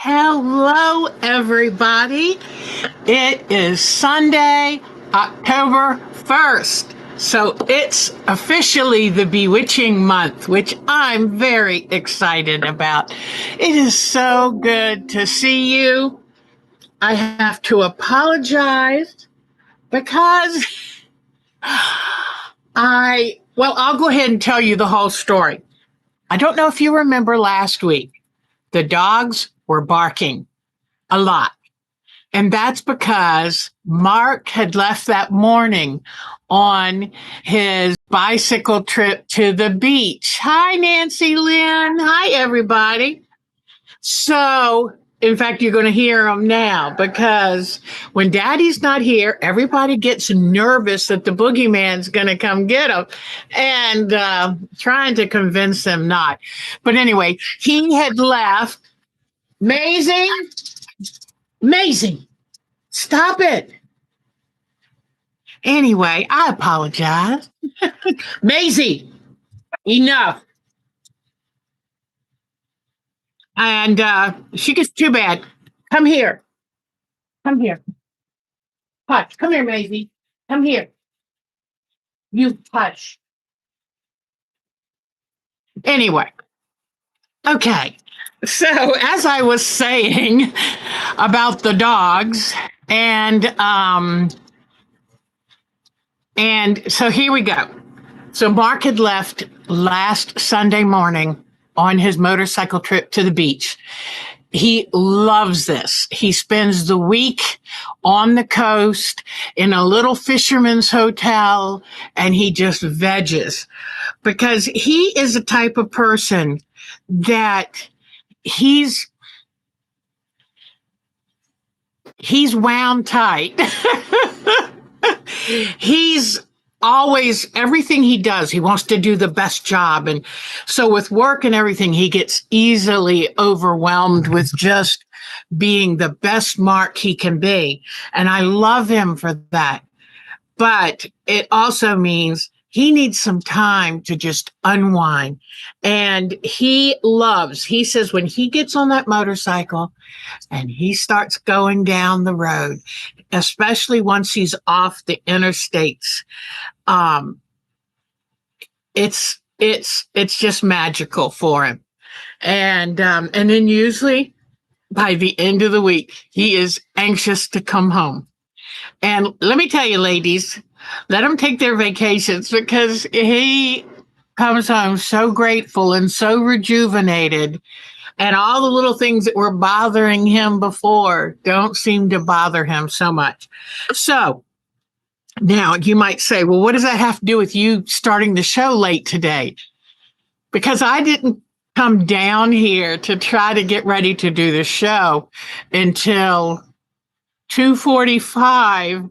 Hello, everybody. It is Sunday, October 1st. So it's officially the Bewitching Month, which I'm very excited about. It is so good to see you. I have to apologize because I'll go ahead and tell you the whole story. I don't know if you remember last week, the dogs were barking a lot. And that's because Mark had left that morning on his bicycle trip to the beach. Hi, Nancy Lynn. Hi, everybody. So, in fact, you're going to hear them now because when Daddy's not here, everybody gets nervous that the boogeyman's going to come get them and trying to convince them not. But anyway, he had left. Amazing. Stop it. Anyway, I apologize. Maisie, enough. And she gets too bad. Come here. Hush. Come here, Maisie. Come here. You hush. Anyway. Okay. So as I was saying about the dogs, and so here we go. So Mark had left last Sunday morning on his motorcycle trip to the beach. He loves this. He spends the week on the coast in a little fisherman's hotel, and he just veges because he is the type of person that he's wound tight. He's always, everything he does, he wants to do the best job. And so with work and everything, he gets easily overwhelmed with just being the best Mark he can be. And I love him for that. But it also means he needs some time to just unwind. And he says when he gets on that motorcycle and he starts going down the road, especially once he's off the interstates, it's just magical for him. And then usually by the end of the week, he is anxious to come home. And let me tell you, ladies, let him take their vacations because he comes home so grateful and so rejuvenated. And all the little things that were bothering him before don't seem to bother him so much. So now you might say, well, what does that have to do with you starting the show late today? Because I didn't come down here to try to get ready to do the show until 2:45.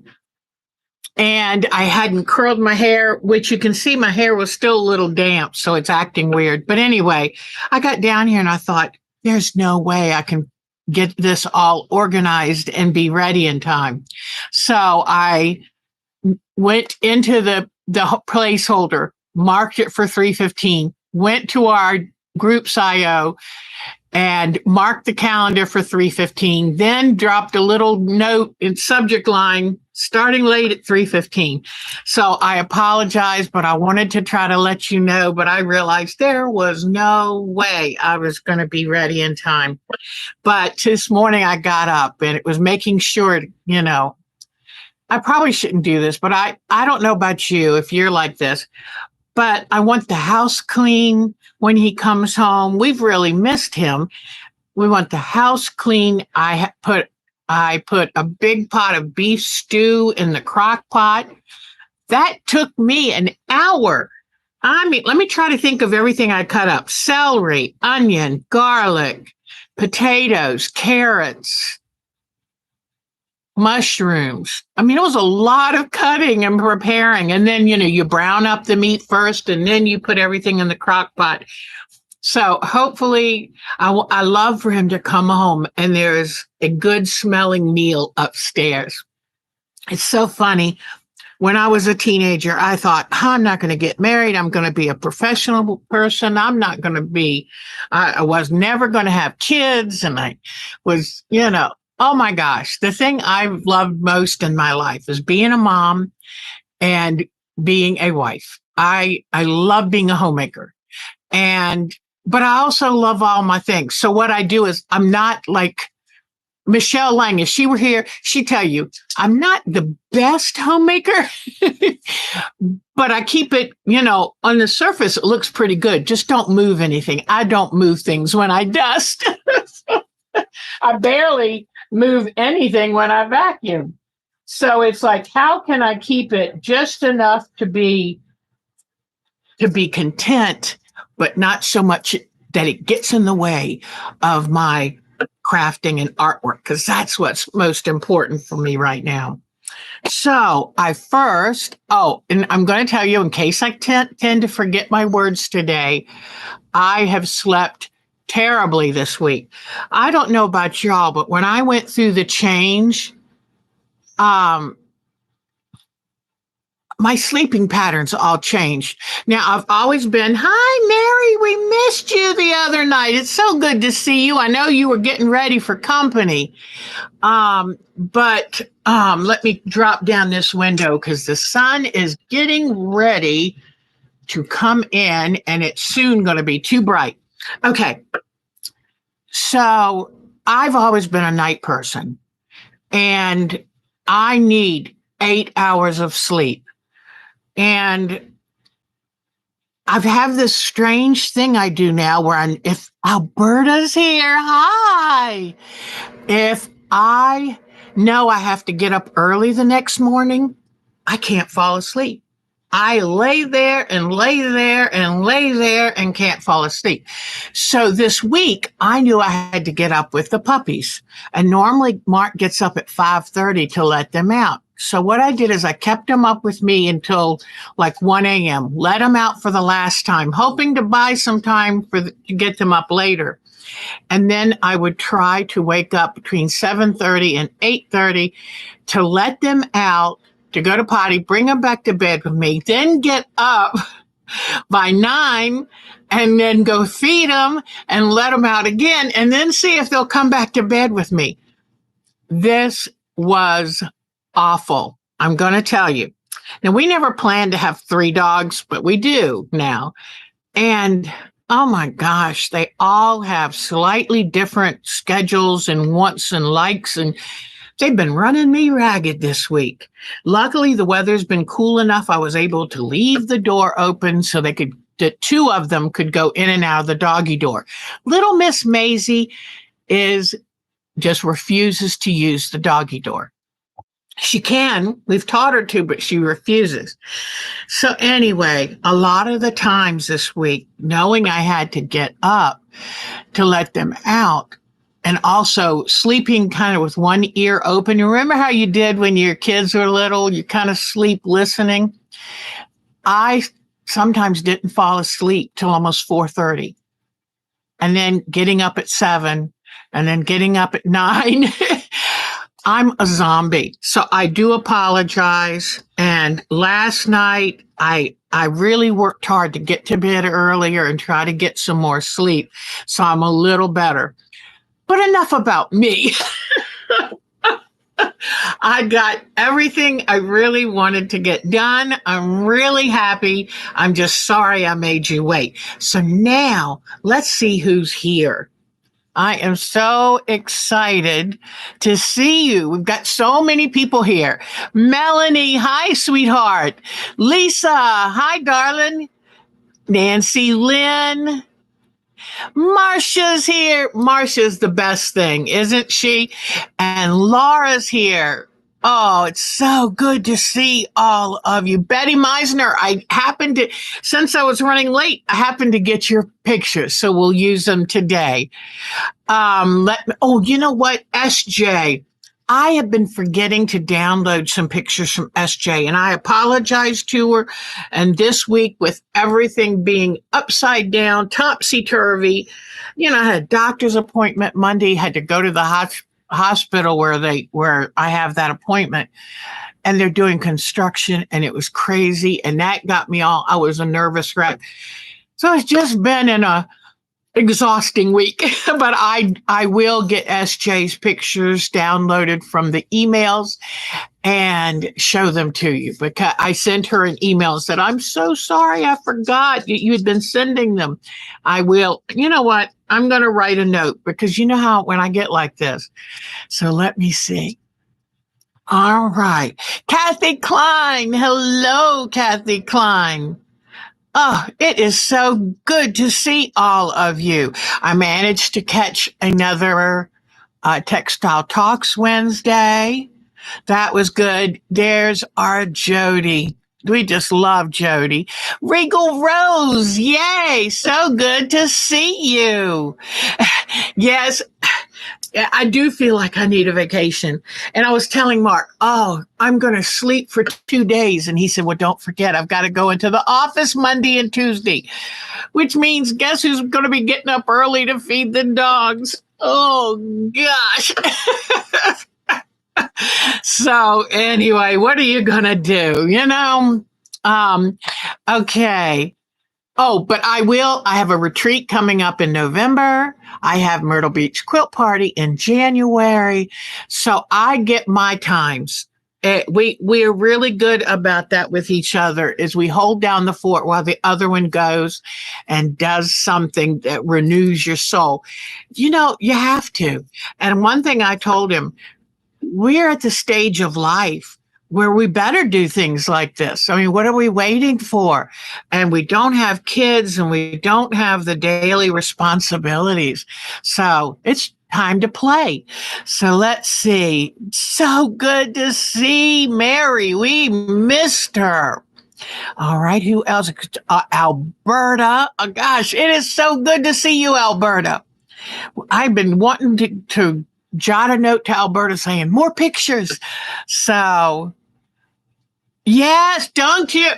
And I hadn't curled my hair, which you can see my hair was still a little damp, so it's acting weird. But anyway, I got down here and I thought, there's no way I can get this all organized and be ready in time. So I went into the placeholder, marked it for 3:15, went to our group's IO and marked the calendar for 3:15, then dropped a little note in subject line, starting late at 3:15. So I apologize, but I wanted to try to let you know, but I realized there was no way I was going to be ready in time. But this morning I got up and it was making sure, I probably shouldn't do this, but I don't know about you if you're like this, but I want the house clean when he comes home. We've really missed him. We want the house clean. I put a big pot of beef stew in the crock pot. That took me an hour. I mean, let me try to think of everything I cut up. Celery, onion, garlic, potatoes, carrots, mushrooms. I mean, it was a lot of cutting and preparing. And then, you brown up the meat first and then you put everything in the crock pot. So hopefully I love for him to come home and there's a good smelling meal upstairs. It's so funny. When I was a teenager, I thought, I'm not going to get married. I'm going to be a professional person. I'm not going to be, I was never going to have kids. And I was, oh my gosh, the thing I've loved most in my life is being a mom and being a wife. I love being a homemaker. But I also love all my things. So what I do is I'm not like Michelle Lang. If she were here, she'd tell you I'm not the best homemaker, but I keep it, on the surface, it looks pretty good. Just don't move anything. I don't move things when I dust. I barely move anything when I vacuum. So it's like, how can I keep it just enough to be content, but not so much that it gets in the way of my crafting and artwork, because that's what's most important for me right now. So and I'm going to tell you, in case I tend to forget my words today, I have slept terribly this week. I don't know about y'all, but when I went through the change, my sleeping patterns all changed. Now, I've always been, hi, Mary, we missed you the other night. It's so good to see you. I know you were getting ready for company. But let me drop down this window because the sun is getting ready to come in and it's soon going to be too bright. Okay. So I've always been a night person and I need 8 hours of sleep. And I've had this strange thing I do now where if Alberta's here, hi. If I know I have to get up early the next morning, I can't fall asleep. I lay there and lay there and lay there and can't fall asleep. So this week, I knew I had to get up with the puppies. And normally Mark gets up at 5:30 to let them out. So what I did is I kept them up with me until like 1 a.m., let them out for the last time, hoping to buy some time to get them up later. And then I would try to wake up between 7:30 and 8:30 to let them out, to go to potty, bring them back to bed with me, then get up by 9 and then go feed them and let them out again and then see if they'll come back to bed with me. This was awful. I'm going to tell you. Now, we never planned to have 3 dogs, but we do now. And oh my gosh, they all have slightly different schedules and wants and likes, and they've been running me ragged this week. Luckily, the weather's been cool enough. I was able to leave the door open so the 2 of them could go in and out of the doggy door. Little Miss Maisie just refuses to use the doggy door. She can. We've taught her to, but she refuses. So anyway, a lot of the times this week, knowing I had to get up to let them out and also sleeping kind of with one ear open. You remember how you did when your kids were little? You kind of sleep listening. I sometimes didn't fall asleep till almost 4:30 and then getting up at 7 and then getting up at 9. I'm a zombie. So I do apologize. And last night, I really worked hard to get to bed earlier and try to get some more sleep. So I'm a little better. But enough about me. I got everything I really wanted to get done. I'm really happy. I'm just sorry I made you wait. So now let's see who's here. I am so excited to see you. We've got so many people here. Melanie, hi, sweetheart. Lisa, hi, darling. Nancy Lynn. Marcia's here. Marcia's the best thing, isn't she? And Laura's here. Oh, it's so good to see all of you. Betty Meisner, since I was running late, I happened to get your pictures, so we'll use them today. You know what? SJ, I have been forgetting to download some pictures from SJ, and I apologize to her. And this week, with everything being upside down, topsy-turvy, I had a doctor's appointment Monday, had to go to the hospital where I have that appointment, and they're doing construction, and it was crazy, and that got me I was a nervous wreck. So it's just been in a exhausting week, but I will get SJ's pictures downloaded from the emails and show them to you, because I sent her an email and said, I'm so sorry, I forgot you had been sending them. I will, you know what? I'm going to write a note, because you know how when I get like this. So let me see. All right. Kathy Klein. Hello, Kathy Klein. Oh, it is so good to see all of you. I managed to catch another Textile Talks Wednesday. That was good. There's our Jody. We just love Jody. Regal Rose. Yay. So good to see you. Yes. I do feel like I need a vacation. And I was telling Mark, I'm going to sleep for 2 days. And he said, well, don't forget, I've got to go into the office Monday and Tuesday, which means guess who's going to be getting up early to feed the dogs? Oh, gosh. So anyway, what are you going to do? Okay. Oh, but I have a retreat coming up in November. I have Myrtle Beach Quilt Party in January. So I get my times. We are really good about that with each other, is we hold down the fort while the other one goes and does something that renews your soul. You have to. And one thing I told him, we're at the stage of life where we better do things like this. I mean, what are we waiting for? And we don't have kids, and we don't have the daily responsibilities. So it's time to play. So let's see. So good to see Mary. We missed her. All right. Who else? Alberta. Oh, gosh, it is so good to see you, Alberta. I've been wanting to jot a note to Alberta saying more pictures. So yes, don't you?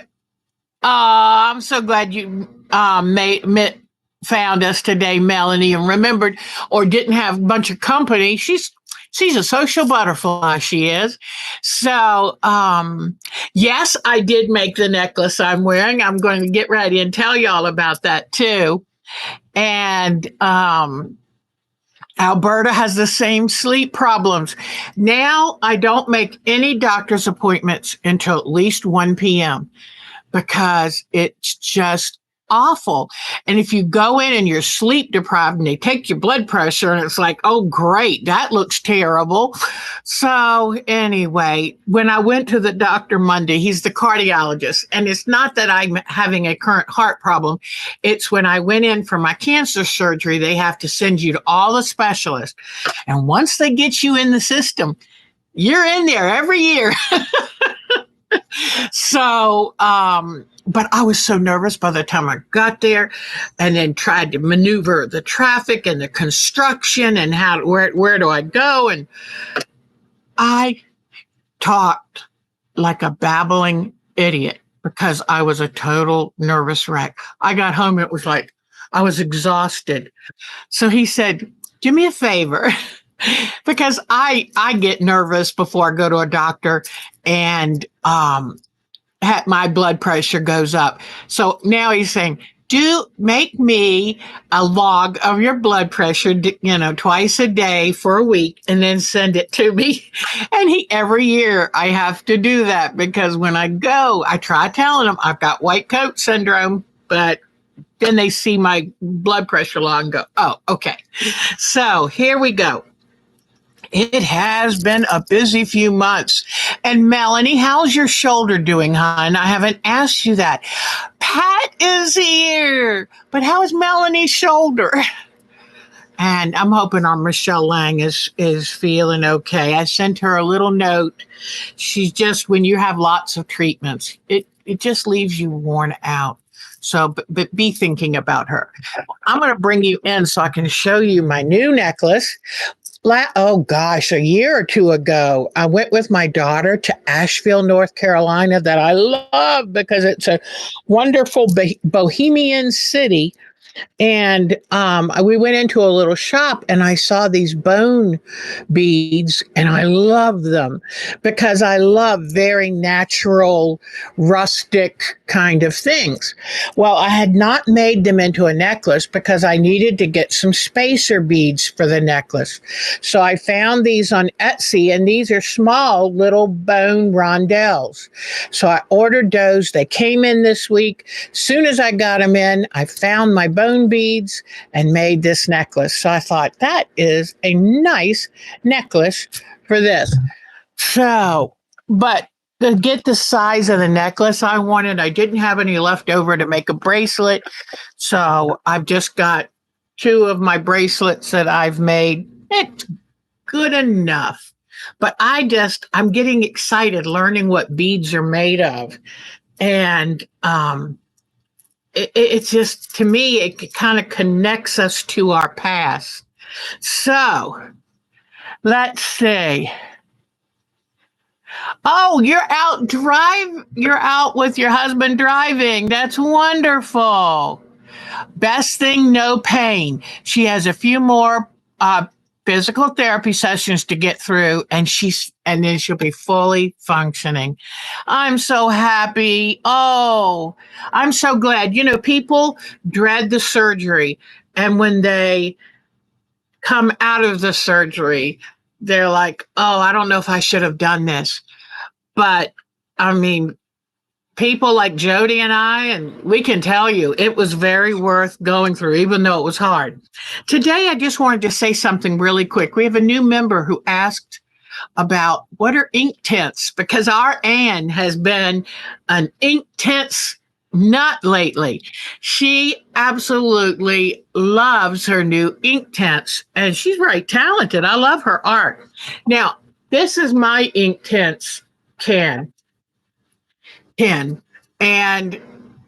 I'm so glad you found us today, Melanie, and remembered, or didn't have a bunch of company. She's a social butterfly, she is. So, yes, I did make the necklace I'm wearing. I'm going to get ready and tell y'all about that too. And Alberta has the same sleep problems. Now I don't make any doctor's appointments until at least 1 p.m. because it's just awful. And if you go in and you're sleep deprived and they take your blood pressure, and it's like, oh, great, that looks terrible. So anyway, when I went to the doctor Monday, he's the cardiologist. And it's not that I'm having a current heart problem. It's when I went in for my cancer surgery, they have to send you to all the specialists. And once they get you in the system, you're in there every year. So, but I was so nervous by the time I got there, and then tried to maneuver the traffic and the construction and where do I go? And I talked like a babbling idiot because I was a total nervous wreck. I got home, it was like I was exhausted. So he said, do me a favor. Because I get nervous before I go to a doctor, and my blood pressure goes up. So now he's saying, make me a log of your blood pressure, twice a day for a week, and then send it to me. And every year I have to do that, because when I go, I try telling them I've got white coat syndrome, but then they see my blood pressure log and go, oh, okay. So here we go. It has been a busy few months. And Melanie, how's your shoulder doing, hon? I haven't asked you that. Pat is here, but how is Melanie's shoulder? And I'm hoping our Michelle Lang is feeling okay. I sent her a little note. She's just, when you have lots of treatments, it just leaves you worn out. So, but be thinking about her. I'm going to bring you in so I can show you my new necklace. A year or two ago, I went with my daughter to Asheville, North Carolina, that I love because it's a wonderful bohemian city. And we went into a little shop and I saw these bone beads and I love them because I love very natural, rustic kind of things. Well, I had not made them into a necklace because I needed to get some spacer beads for the necklace. So I found these on Etsy, and these are small little bone rondelles. So I ordered those. They came in this week. Soon as I got them in, I found my bone beads and made this necklace. So I thought that is a nice necklace for this. So, but to get the size of the necklace I didn't have any left over to make a bracelet. So I've just got two of my bracelets that I've made. It's good enough. But I'm getting excited learning what beads are made of. And it's just, to me, it kind of connects us to our past. So let's see. Oh, you're out with your husband driving. That's wonderful. Best thing, no pain. She has a few more physical therapy sessions to get through, and then she'll be fully functioning. I'm so happy. Oh, I'm so glad. You know, people dread the surgery, and when they come out of the surgery, they're like, oh, I don't know if I should have done this. But I mean, people like Jody and I, and we can tell you it was very worth going through, even though it was hard. Today, I just wanted to say something really quick. We have a new member who asked about what are ink tints, because our Anne has been an ink tints nut lately. She absolutely loves her new ink tints, and she's very talented. I love her art. Now, this is my ink tints can. And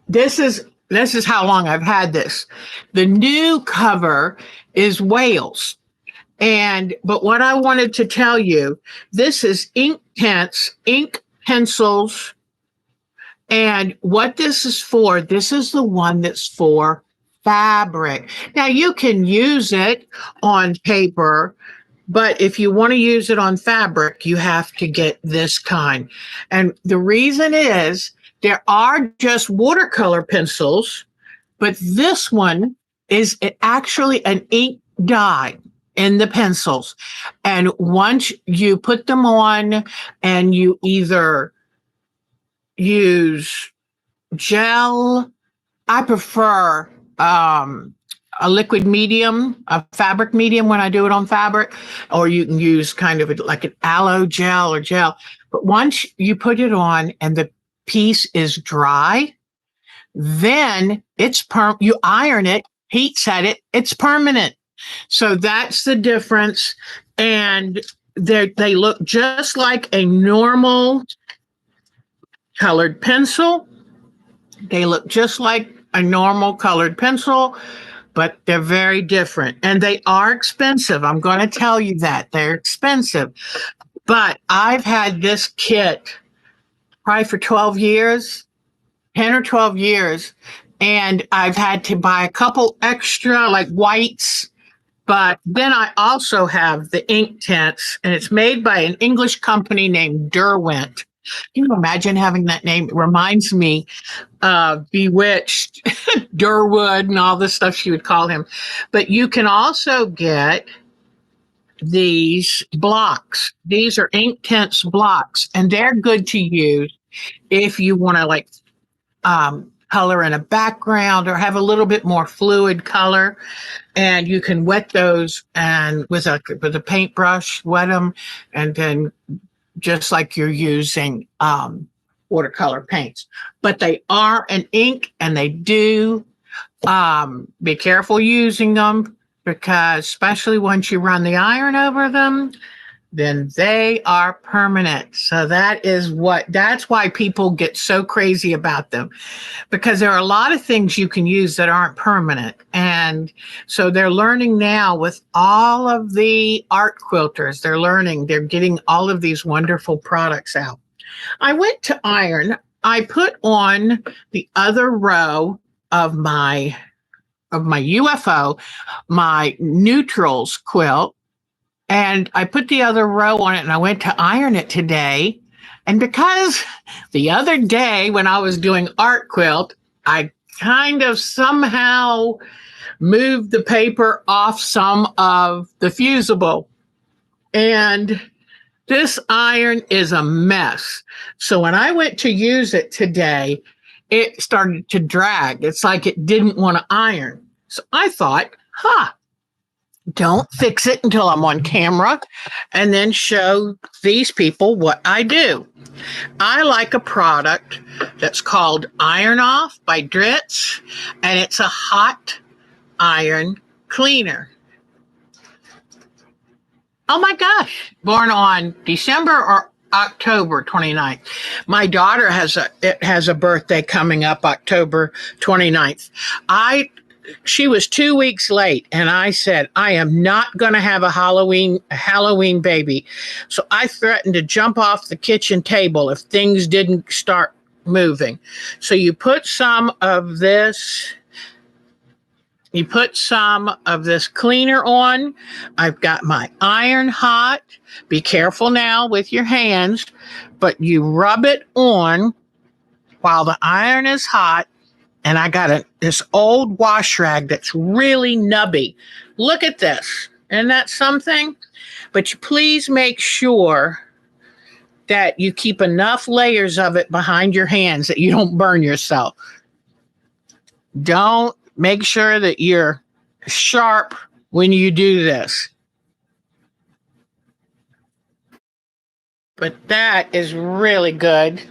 this is how long I've had this. The new cover is Wales. But what I wanted to tell you, this is ink tints, ink pencils. And what this is the one that's for fabric. Now you can use it on paper, but if you want to use it on fabric, you have to get this kind. And the reason is there are just watercolor pencils, but this one is actually an ink dye in the pencils. And once you put them on and you either use gel, I prefer a liquid medium, a fabric medium when I do it on fabric, or you can use kind of like an aloe gel or gel. But once you put it on and the piece is dry, then you iron it, heat set it, it's permanent. So that's the difference. And they look just like a normal colored pencil. They look just like a normal colored pencil, but they're very different. And they are expensive. I'm going to tell you that. They're expensive. But I've had this kit probably for 12 years, 10 or 12 years. And I've had to buy a couple extra, like whites. But then I also have the ink tints, and it's made by an English company named Derwent. Can you imagine having that name? It reminds me of Bewitched, Durwood, and all this stuff she would call him. But you can also get these blocks. These are ink tints blocks, and they're good to use if you want to like color in a background or have a little bit more fluid color. And you can wet those and with a paintbrush, wet them, and then just like you're using watercolor paints. But they are an ink, and they do be careful using them, because especially once you run the iron over them, then they are permanent. So that's why people get so crazy about them, because there are a lot of things you can use that aren't permanent. And so they're learning now with all of the art quilters, they're getting all of these wonderful products out. I went to iron. I put on the other row of my of my UFO, my neutrals quilt, and I put the other row on it, and I went to iron it today. And because the other day when I was doing art quilt, I kind of somehow moved the paper off some of the fusible. And this iron is a mess. So when I went to use it today, it started to drag. It's like it didn't want to iron. So I thought, don't fix it until I'm on camera and then show these people what I do. I like a product that's called Iron Off by Triptych, and it's a hot iron cleaner. Oh my gosh, born on December or October 29th. My daughter has a birthday coming up October 29th. She was 2 weeks late, and I said, I am not going to have a Halloween baby. So I threatened to jump off the kitchen table if things didn't start moving. So you put some of this cleaner on. I've got my iron hot. Be careful now with your hands, but you rub it on while the iron is hot. And I got this old wash rag that's really nubby. Look at this. Isn't that something? But you please make sure that you keep enough layers of it behind your hands that you don't burn yourself. Make sure that you're sharp when you do this. But that is really good.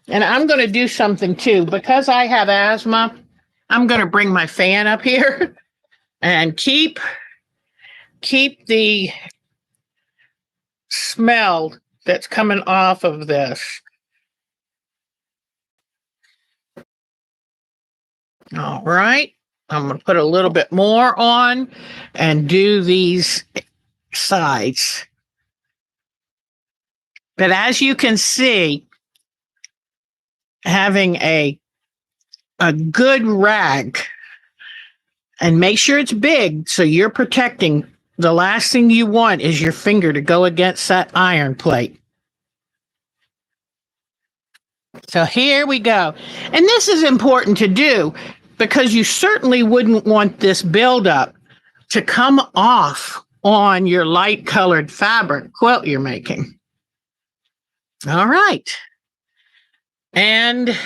And I'm going to do something too. Because I have asthma, I'm going to bring my fan up here and keep the smell that's coming off of this. All right. I'm going to put a little bit more on and do these sides. But as you can see, having a good rag, and make sure it's big so you're protecting. The last thing you want is your finger to go against that iron plate. So here we go. And this is important to do because you certainly wouldn't want this buildup to come off on your light colored fabric quilt you're making. All right. And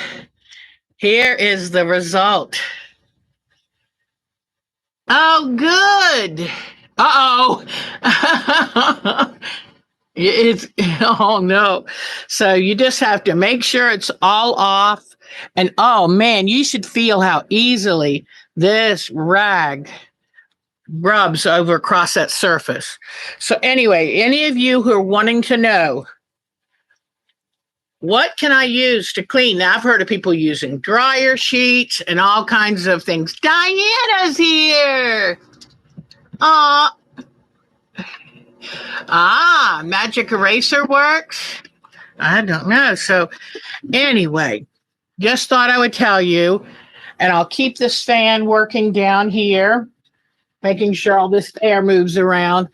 here is the result. Oh, good. Uh-oh. Oh, no. So you just have to make sure it's all off. And, oh, man, you should feel how easily this rag rubs over across that surface. So anyway, any of you who are wanting to know, what can I use to clean? Now, I've heard of people using dryer sheets and all kinds of things. Diana's here. Magic eraser works? I don't know. So anyway, just thought I would tell you, and I'll keep this fan working down here, making sure all this air moves around.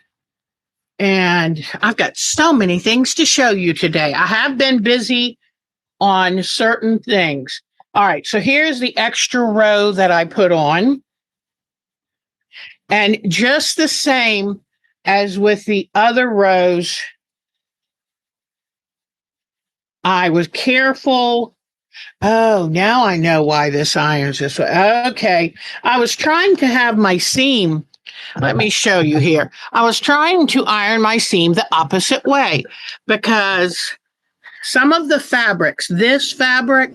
And I've got so many things to show you today. I have been busy on certain things. All right, so here's the extra row that I put on. And just the same as with the other rows, I was careful. Oh, now I know why this iron's this way. Okay, I was trying to have my seam. Let me show you here. I was trying to iron my seam the opposite way because some of the fabrics, this fabric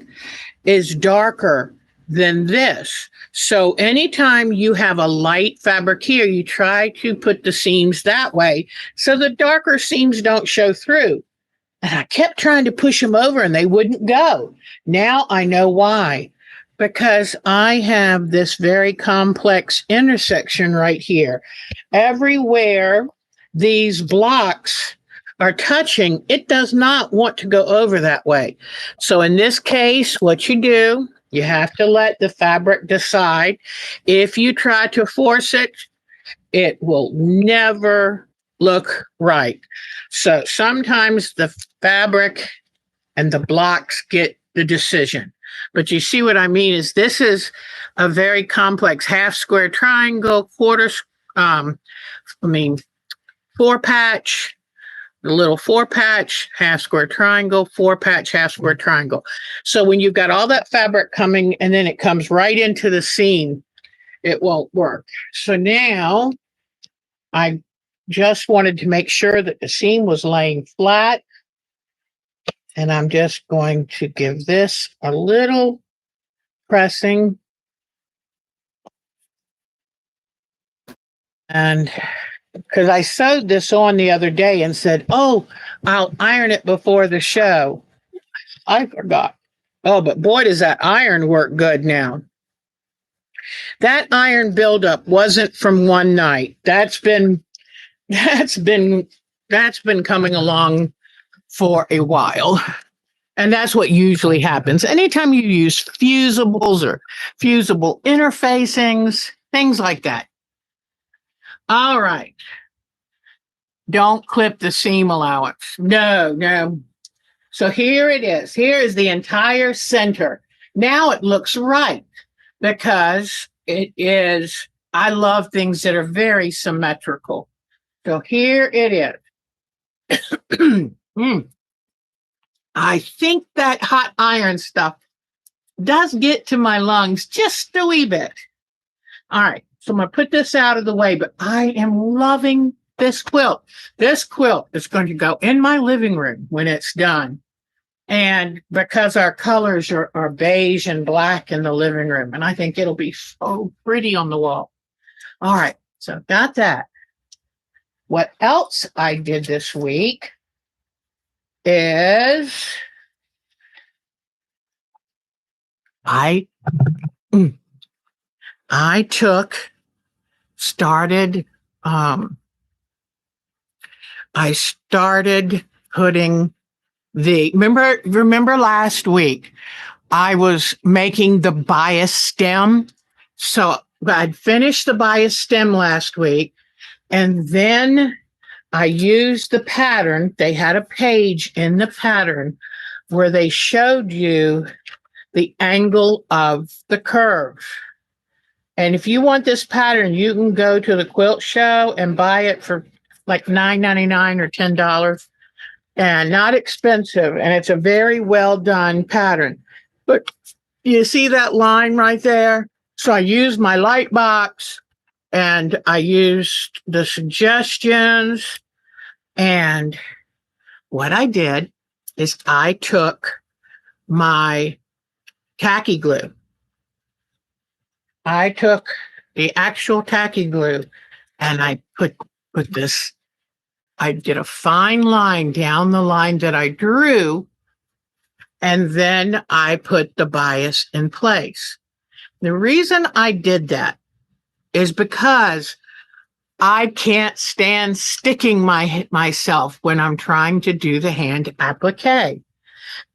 is darker than this. So anytime you have a light fabric here, you try to put the seams that way so the darker seams don't show through. And I kept trying to push them over and they wouldn't go. Now I know why. Because I have this very complex intersection right here. Everywhere these blocks are touching, it does not want to go over that way. So in this case, what you do You have to let the fabric decide. If you try to force it, it will never look right. So sometimes the fabric and the blocks get the decision. But you see what I mean is this is a very complex half square triangle, four patch, the little four patch, half square triangle, four patch, half square triangle. So when you've got all that fabric coming and then it comes right into the seam, it won't work. So now I just wanted to make sure that the seam was laying flat. And I'm just going to give this a little pressing. And because I sewed this on the other day and said, oh, I'll iron it before the show. I forgot. Oh, but boy, does that iron work good now. That iron buildup wasn't from one night. That's been coming along for a while. And that's what usually happens. Anytime you use fusibles or fusible interfacings, things like that. All right. Don't clip the seam allowance. No. So here it is. Here is the entire center. Now it looks right because it is, I love things that are very symmetrical. So here it is. I think that hot iron stuff does get to my lungs just a wee bit. All right, so I'm going to put this out of the way, but I am loving this quilt. This quilt is going to go in my living room when it's done. And because our colors are beige and black in the living room, and I think it'll be so pretty on the wall. All right, so got that. What else I did this week is I started putting remember last week I was making the bias stem. So I'd finished the bias stem last week, and then I used the pattern. They had a page in the pattern where they showed you the angle of the curve. And if you want this pattern, you can go to the quilt show and buy it for like $9.99 or $10, and not expensive. And it's a very well done pattern. But you see that line right there? So I used my light box and I used the suggestions. And what I did is I took my tacky glue. I took the actual tacky glue and I put this, I did a fine line down the line that I drew, and then I put the bias in place. The reason I did that is because I can't stand sticking myself when I'm trying to do the hand applique.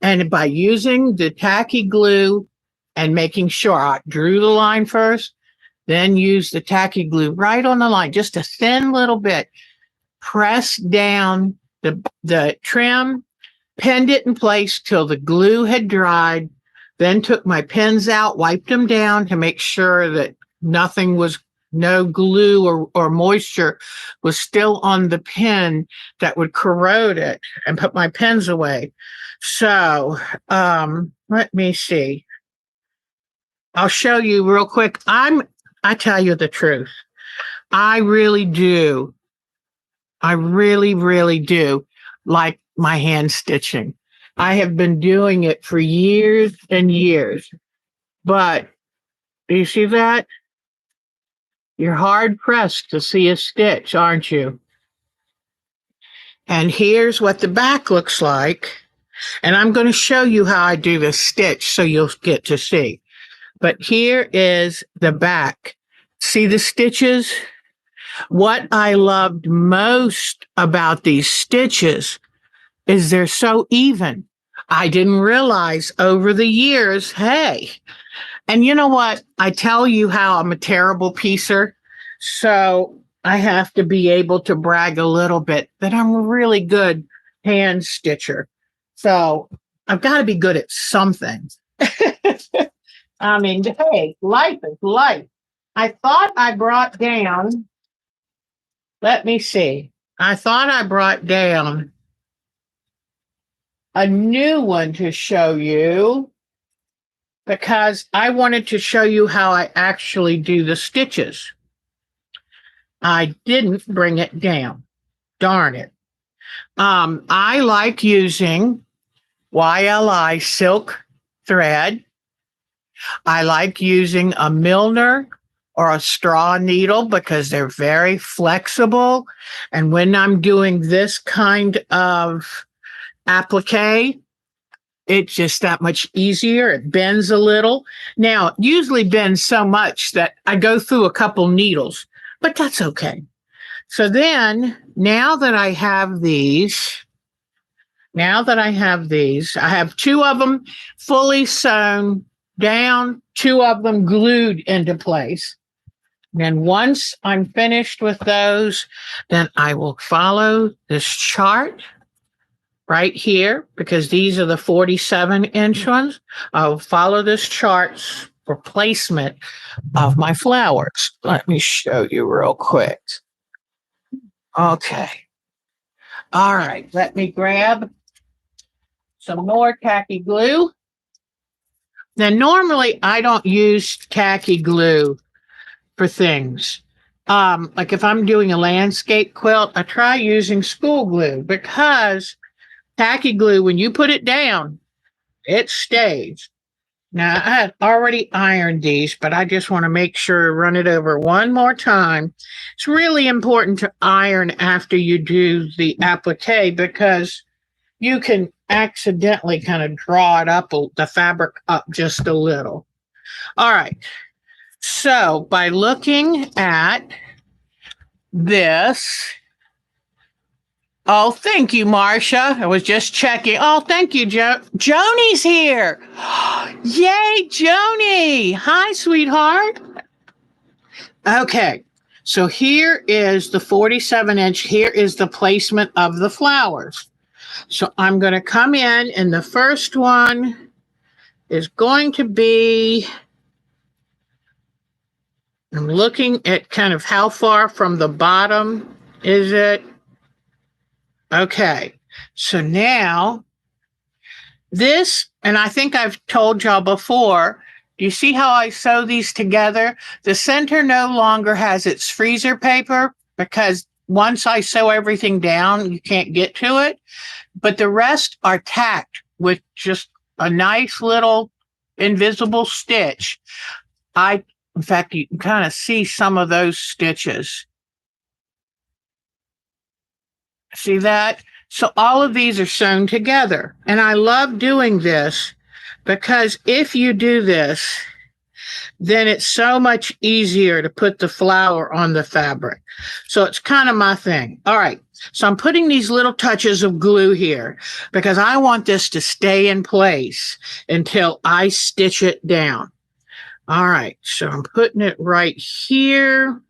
And by using the tacky glue and making sure I drew the line first, then use the tacky glue right on the line, just a thin little bit, press down the trim, pinned it in place till the glue had dried, then took my pins out, wiped them down to make sure that no glue or moisture was still on the pin that would corrode it, and put my pins away. So let me see. I'll show you real quick. I tell you the truth. I really do. I really, really do like my hand stitching. I have been doing it for years and years. But do you see that? You're hard pressed to see a stitch, aren't you? And here's what the back looks like. And I'm going to show you how I do this stitch so you'll get to see. But here is the back. See the stitches? What I loved most about these stitches is they're so even. I didn't realize over the years, hey, And you know what? I tell you how I'm a terrible piecer. So I have to be able to brag a little bit that I'm a really good hand stitcher. So I've got to be good at something. I mean, hey, life is life. I thought I brought down, let me see. I thought I brought down a new one to show you because I wanted to show you how I actually do the stitches. I didn't bring it down. Darn it. I like using YLI silk thread. I like using a Milner or a straw needle because they're very flexible. And when I'm doing this kind of applique, it's just that much easier. It bends a little. Now, it usually bends so much that I go through a couple needles, but that's okay. So then, now that I have these, I have two of them fully sewn down, two of them glued into place. And then once I'm finished with those, then I will follow this chart right here, because these are the 47-inch ones. I'll follow this chart for placement of my flowers. Let me show you real quick. Okay. All right. Let me grab some more khaki glue. Now, normally I don't use khaki glue for things. Like if I'm doing a landscape quilt, I try using school glue because khaki glue, when you put it down, it stays. Now, I had already ironed these, but I just want to make sure, run it over one more time. It's really important to iron after you do the applique because you can accidentally kind of draw it up, the fabric up just a little. All right. So by looking at this, oh, thank you, Marcia. I was just checking. Oh, thank you, Joni's here. Yay, Joni. Hi, sweetheart. Okay. So here is the 47-inch. Here is the placement of the flowers. So I'm going to come in, and the first one is going to be, I'm looking at kind of how far from the bottom is it. Okay, so now this, and I think I've told y'all before, do you see how I sew these together? The center no longer has its freezer paper because once I sew everything down, you can't get to it. But the rest are tacked with just a nice little invisible stitch. In fact, you can kind of see some of those stitches. See that? So all of these are sewn together. And I love doing this because if you do this, then it's so much easier to put the flower on the fabric. So it's kind of my thing. All right. So I'm putting these little touches of glue here because I want this to stay in place until I stitch it down. All right. So I'm putting it right here.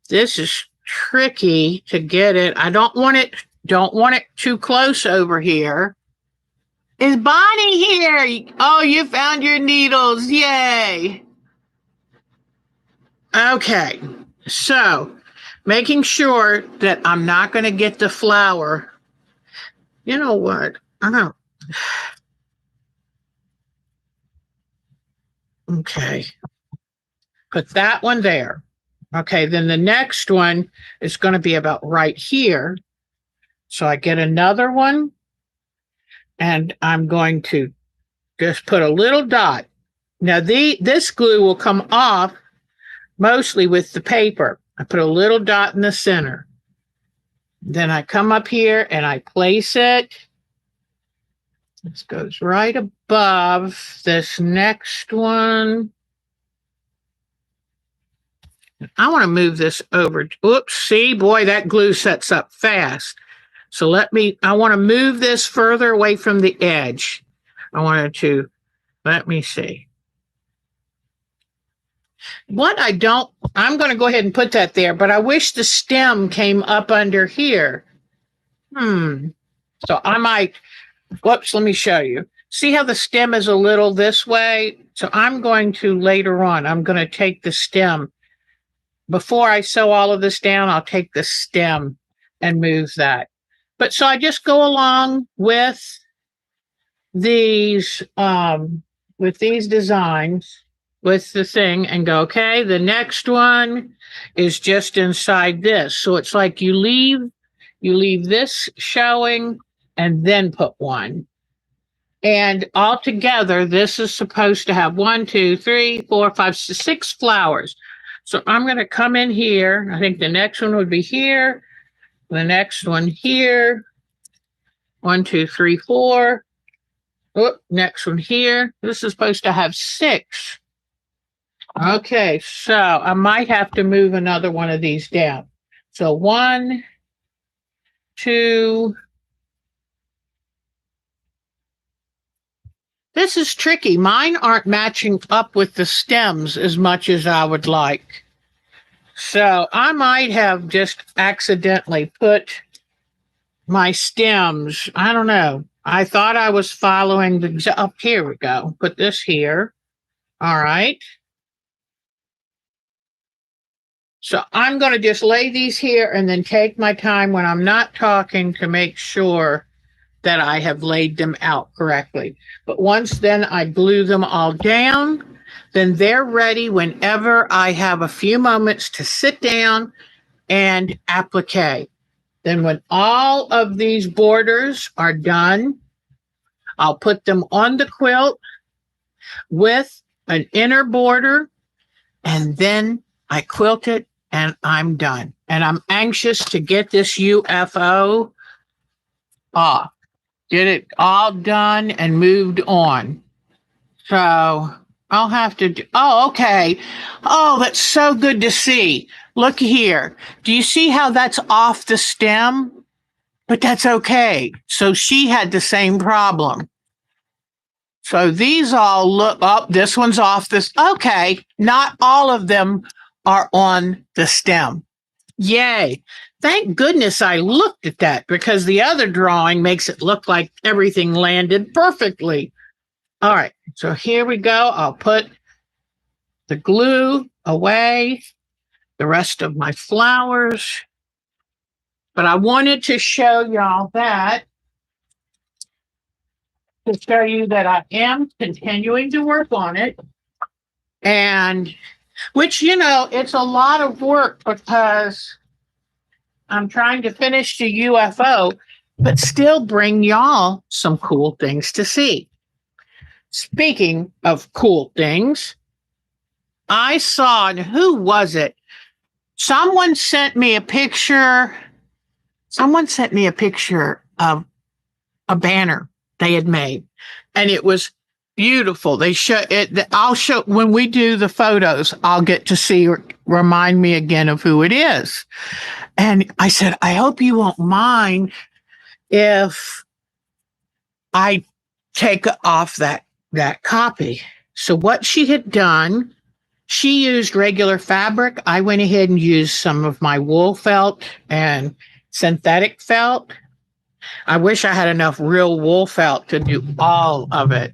This is tricky to get it. I don't want it too close over here. Is Bonnie here? Oh, you found your needles. Yay. Okay. So making sure that I'm not going to get the flower. You know what? I don't. Okay. Put that one there. Okay. Then the next one is going to be about right here. So I get another one and I'm going to just put a little dot. Now this glue will come off mostly with the paper. I put a little dot in the center. Then I come up here and I place it. This goes right above this next one. I want to move this over. Oops, see, boy, that glue sets up fast. So I want to move this further away from the edge. I wanted to, let me see. What I don't, I'm going to go ahead and put that there, but I wish the stem came up under here. So I might, whoops, let me show you. See how the stem is a little this way? So I'm going to later on, I'm going to take the stem. Before I sew all of this down, I'll take the stem and move that. But so I just go along with these designs, with the thing, and go, okay, the next one is just inside this. So it's like you leave this showing and then put one. And altogether, this is supposed to have 1, 2, 3, 4, 5, 6 flowers. So I'm going to come in here. I think the next one would be here. The next one here. 1, 2, 3, 4. Oh, next one here. This is supposed to have 6. Okay, so I might have to move another one of these down. So 1, 2. This is tricky. Mine aren't matching up with the stems as much as I would like. So I might have just accidentally put my stems, I don't know. I thought I was following the, up here we go. Put this here. All right. So I'm going to just lay these here and then take my time when I'm not talking to make sure that I have laid them out correctly. But once then I glue them all down, then they're ready whenever I have a few moments to sit down and applique. Then when all of these borders are done, I'll put them on the quilt with an inner border, and then I quilt it and I'm done. And I'm anxious to get this UFO off. Get it all done and moved on. So I'll have to do, oh, okay. Oh, that's so good to see. Look here. Do you see how that's off the stem? But that's okay. So she had the same problem. So these all look up. This one's off this. Okay. Not all of them are on the stem. Yay. Thank goodness I looked at that, because the other drawing makes it look like everything landed perfectly. All right. So here we go. I'll put the glue away, the rest of my flowers. But I wanted to show y'all that, to show you that I am continuing to work on it. And which, you know, it's a lot of work because I'm trying to finish the UFO, but still bring y'all some cool things to see. Speaking of cool things, I saw, and who was it? Someone sent me a picture. Someone sent me a picture of a banner they had made, and it was beautiful. They show it. I'll show when we do the photos. I'll get to see, remind me again of who it is. And I said, I hope you won't mind if I take off that copy. So what she had done, she used regular fabric. I went ahead and used some of my wool felt and synthetic felt. I wish I had enough real wool felt to do all of it.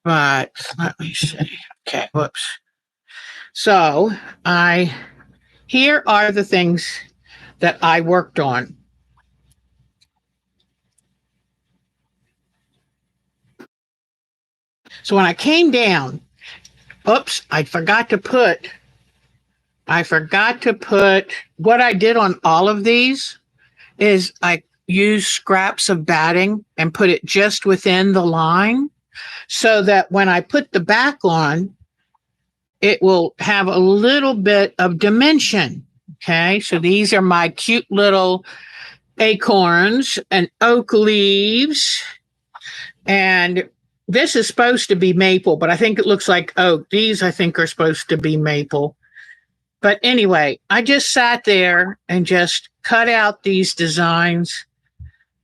But let me see. Okay, whoops. So here are the things that I worked on. So when I came down, oops, I forgot to put what I did on all of these is I used scraps of batting and put it just within the line so that when I put the back on, it will have a little bit of dimension. Okay, so these are my cute little acorns and oak leaves. And this is supposed to be maple, but I think it looks like oak. These, I think, are supposed to be maple. But anyway, I just sat there and just cut out these designs.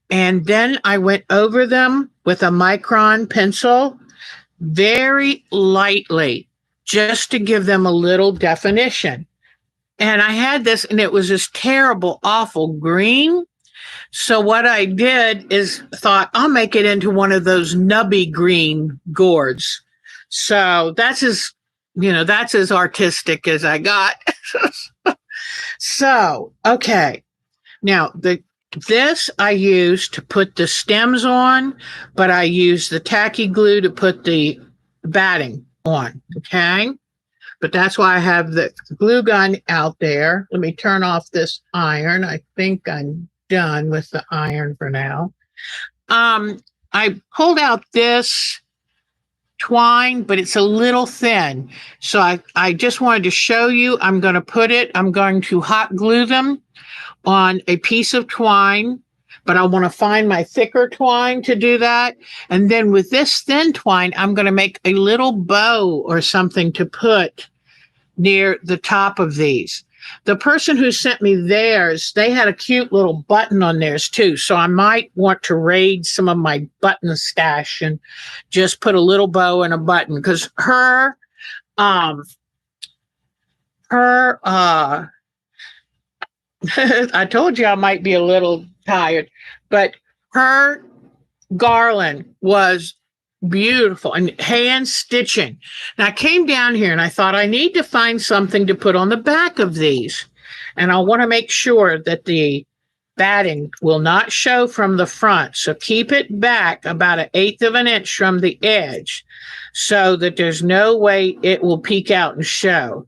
And then I went over them with a micron pencil very lightly. just to give them a little definition. And I had this, and it was this terrible, awful green. So what I did is thought I'll make it into one of those nubby green gourds. So that's as artistic as I got. So, okay. Now this I used to put the stems on, but I used the tacky glue to put the batting on. Okay. But that's why I have the glue gun out there. Let me turn off this iron. I think I'm done with the iron for now. I pulled out this twine, but it's a little thin. So I just wanted to show you. I'm going to hot glue them on a piece of twine, but I want to find my thicker twine to do that. And then with this thin twine, I'm going to make a little bow or something to put near the top of these. The person who sent me theirs, they had a cute little button on theirs too. So I might want to raid some of my button stash and just put a little bow and a button, because I told you I might be a little tired, but her garland was beautiful and hand stitching. Now I came down here and I thought I need to find something to put on the back of these. And I want to make sure that the batting will not show from the front. So keep it back about 1/8 of an inch from the edge so that there's no way it will peek out and show.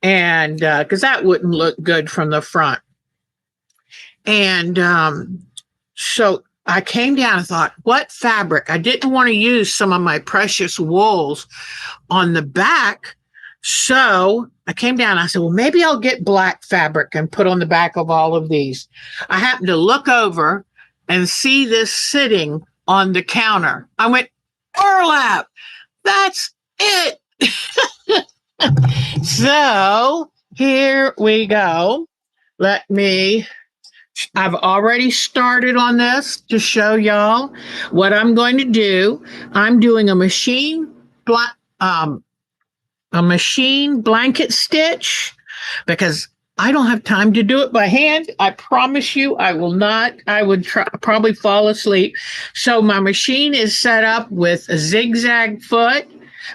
And because that wouldn't look good from the front. And so I came down and thought, what fabric? I didn't want to use some of my precious wools on the back. So I came down and I said, well, maybe I'll get black fabric and put on the back of all of these. I happened to look over and see this sitting on the counter. I went, burlap, that's it. So here we go. I've already started on this to show y'all what I'm going to do. I'm doing a machine blanket stitch because I don't have time to do it by hand. I promise you I will not. I would probably fall asleep. So my machine is set up with a zigzag foot,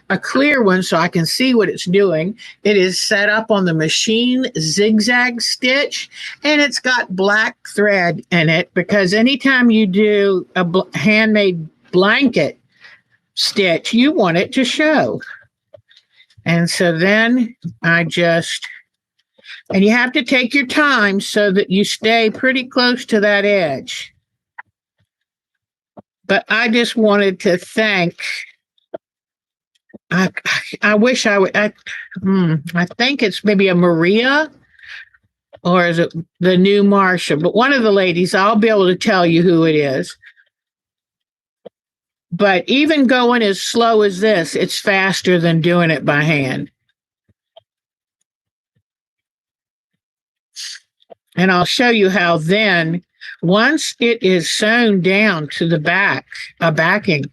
a clear one so I can see what it's doing. It is set up on the machine zigzag stitch, and it's got black thread in it because anytime you do a handmade blanket stitch, you want it to show. And so then and you have to take your time so that you stay pretty close to that edge. But I just wanted to thank, I wish I would, I think it's maybe a Maria, or is it the new Marsha? But one of the ladies, I'll be able to tell you who it is. But even going as slow as this, it's faster than doing it by hand. And I'll show you how then, once it is sewn down to the back, backing,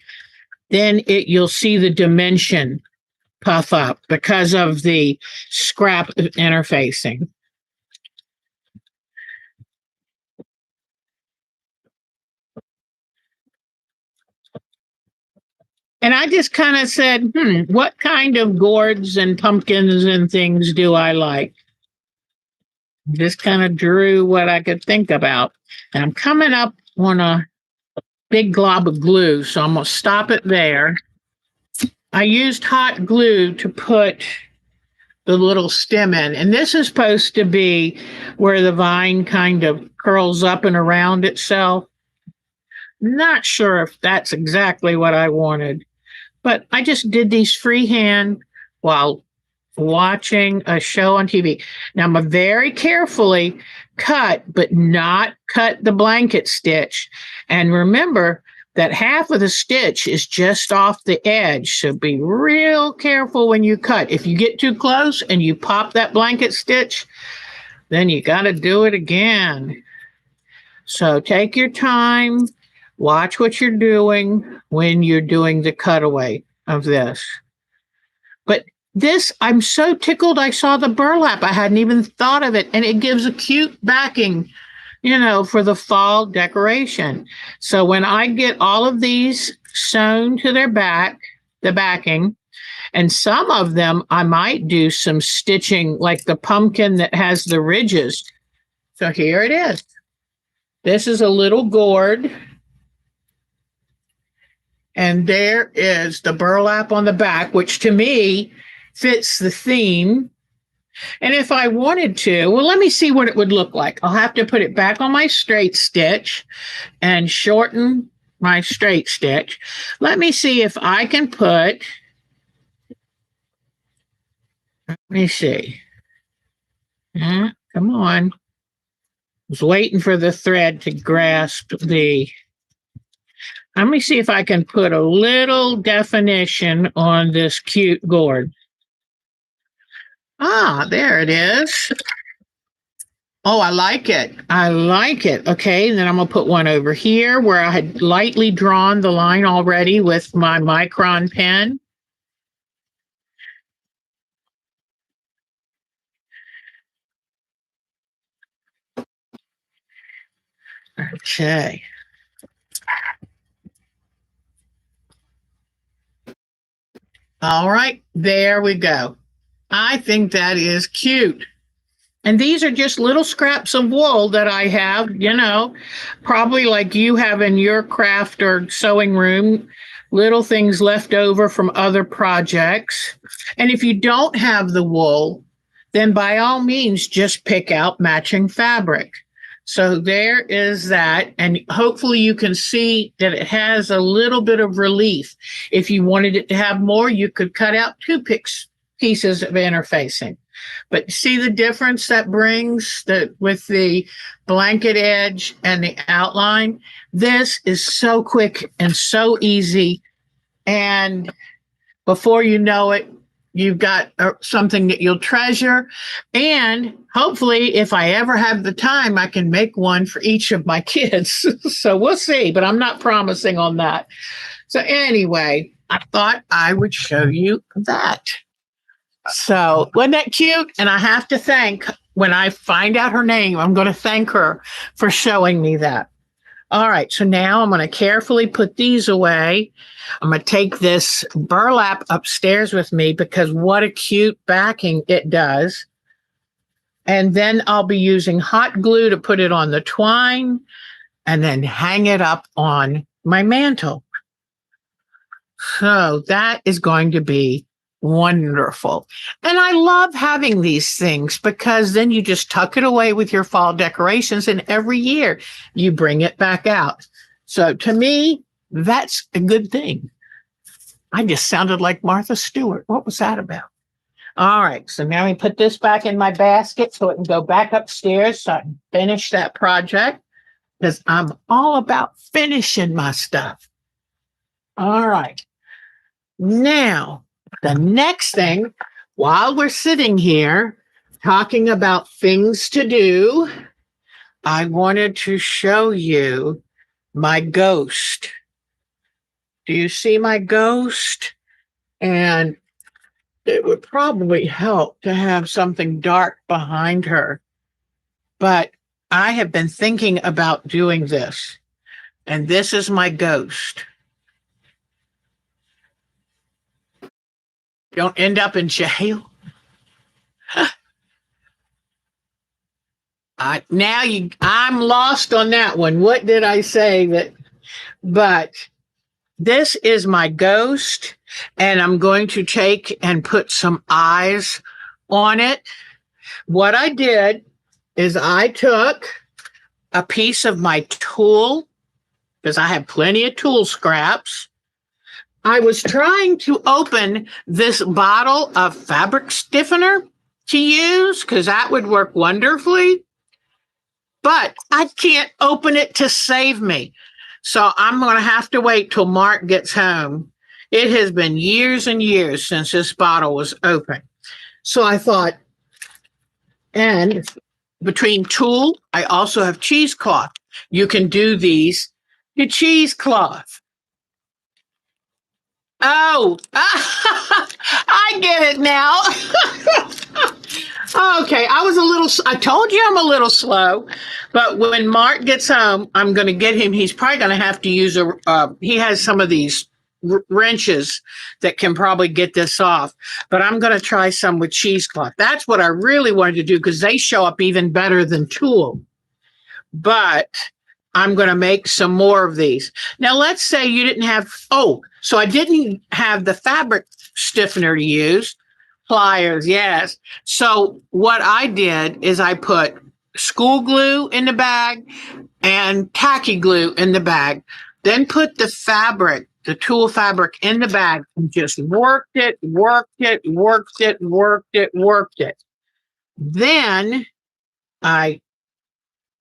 then you'll see the dimension puff up because of the scrap interfacing. And I just kind of said, what kind of gourds and pumpkins and things do I like? Just kind of drew what I could think about. And I'm coming up on a big glob of glue, so I'm going to stop it there. I used hot glue to put the little stem in, and this is supposed to be where the vine kind of curls up and around itself. Not sure if that's exactly what I wanted, but I just did these freehand while watching a show on TV. Now I'm very carefully cut, but not cut the blanket stitch. And remember that half of the stitch is just off the edge. So be real careful when you cut. If you get too close and you pop that blanket stitch, then you got to do it again. So take your time, watch what you're doing when you're doing the cutaway of this. But this, I'm so tickled I saw the burlap. I hadn't even thought of it. And it gives a cute backing, for the fall decoration. So when I get all of these sewn to their back, the backing, and some of them I might do some stitching, like the pumpkin that has the ridges. So here it is. This is a little gourd. And there is the burlap on the back, which to me fits the theme. And if I wanted to, well, let me see what it would look like. I'll have to put it back on my straight stitch and shorten my straight stitch. Let me see if I can put, let me see. Come on. I was waiting for the thread to grasp the, let me see if I can put a little definition on this cute gourd. Ah, there it is. Oh, I like it. I like it. Okay, and then I'm going to put one over here where I had lightly drawn the line already with my micron pen. Okay. All right, there we go. I think that is cute. And these are just little scraps of wool that I have, probably like you have in your craft or sewing room, little things left over from other projects. And if you don't have the wool, then by all means, just pick out matching fabric. So there is that. And hopefully you can see that it has a little bit of relief. If you wanted it to have more, you could cut out two pieces of interfacing. But see the difference that brings with the blanket edge and the outline? This is so quick and so easy. And before you know it, you've got something that you'll treasure. And hopefully, if I ever have the time, I can make one for each of my kids. So we'll see, but I'm not promising on that. So anyway, I thought I would show you that. So wasn't that cute? And I have to thank, when I find out her name, I'm going to thank her for showing me that. All right, so now I'm going to carefully put these away. I'm going to take this burlap upstairs with me because what a cute backing it does. And then I'll be using hot glue to put it on the twine and then hang it up on my mantle. So that is going to be wonderful. And I love having these things because then you just tuck it away with your fall decorations and every year you bring it back out. So to me, that's a good thing. I just sounded like Martha Stewart. What was that about? All right. So now we put this back in my basket so it can go back upstairs so I can finish that project because I'm all about finishing my stuff. All right. Now, the next thing, while we're sitting here talking about things to do, I wanted to show you my ghost. Do you see my ghost? And it would probably help to have something dark behind her. But I have been thinking about doing this. And this is my ghost. Don't end up in jail. I'm lost on that one. What did I say? But this is my ghost, and I'm going to take and put some eyes on it. What I did is I took a piece of my tool, because I have plenty of tool scraps. I was trying to open this bottle of fabric stiffener to use because that would work wonderfully, but I can't open it to save me. So I'm going to have to wait till Mark gets home. It has been years and years since this bottle was open. So I thought, and between tulle, I also have cheesecloth. You can do these to cheesecloth. Oh, I get it now. Okay, I told you I'm a little slow, but when Mark gets home, I'm going to get him. He's probably going to have to use he has some of these wrenches that can probably get this off, but I'm going to try some with cheesecloth. That's what I really wanted to do because they show up even better than tulle. But I'm going to make some more of these. Now, let's say you didn't have, so I didn't have the fabric stiffener to use. Pliers, yes. So what I did is I put school glue in the bag and tacky glue in the bag, then put the tulle fabric in the bag and just worked it. Then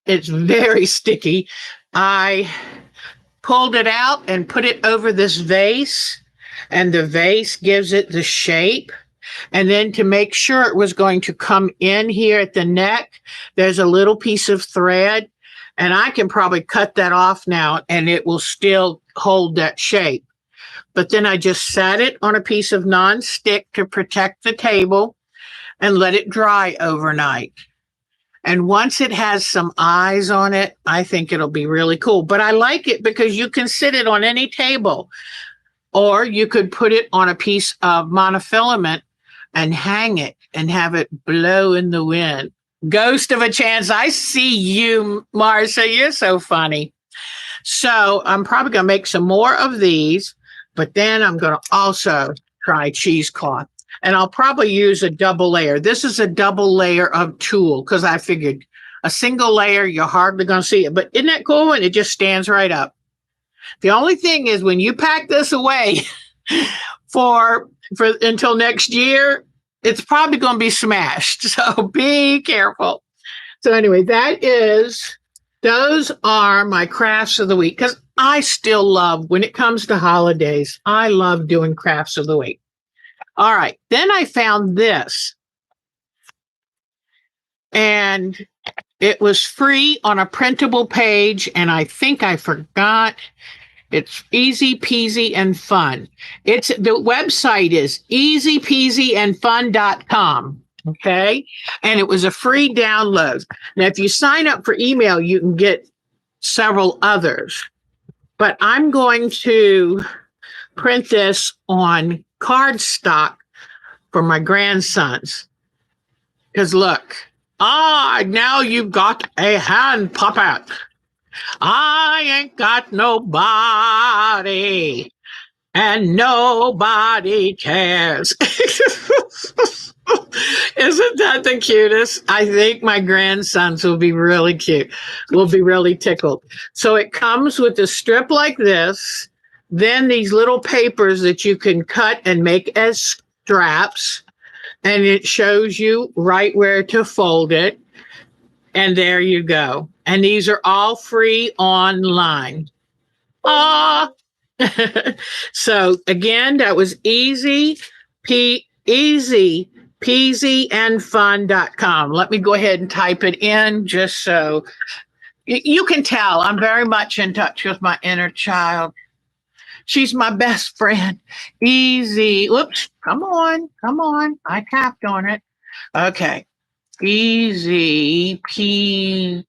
it's very sticky. I pulled it out and put it over this vase, and the vase gives it the shape. And then to make sure it was going to come in here at the neck, there's a little piece of thread, and I can probably cut that off now and it will still hold that shape. But then I just sat it on a piece of nonstick to protect the table and let it dry overnight. And once it has some eyes on it, I think it'll be really cool. But I like it because you can sit it on any table, or you could put it on a piece of monofilament and hang it and have it blow in the wind. Ghost of a chance. I see you, Marcia. You're so funny. So I'm probably going to make some more of these, but then I'm going to also try cheesecloth. And I'll probably use a double layer. This is a double layer of tulle because I figured a single layer, you're hardly going to see it. But isn't that cool? And it just stands right up. The only thing is when you pack this away for until next year, it's probably going to be smashed. So be careful. So anyway, those are my crafts of the week because I still love, when it comes to holidays, I love doing crafts of the week. All right. Then I found this, and it was free on a printable page, and I think I forgot. It's easy peasy and fun. The website is easypeasyandfun.com. Okay. And it was a free download. Now, if you sign up for email, you can get several others, but I'm going to print this on cardstock for my grandsons. Because look, now you've got a hand puppet. I ain't got nobody, and nobody cares. Isn't that the cutest? I think my grandsons will be really cute, will be really tickled. So it comes with a strip like this, then these little papers that you can cut and make as straps, and it shows you right where to fold it. And there you go. And these are all free online. So again, that was easypeasyandfun.com. Let me go ahead and type it in just so you can tell I'm very much in touch with my inner child. She's my best friend. Easy. Whoops. Come on. I tapped on it. Okay. Easy peasy.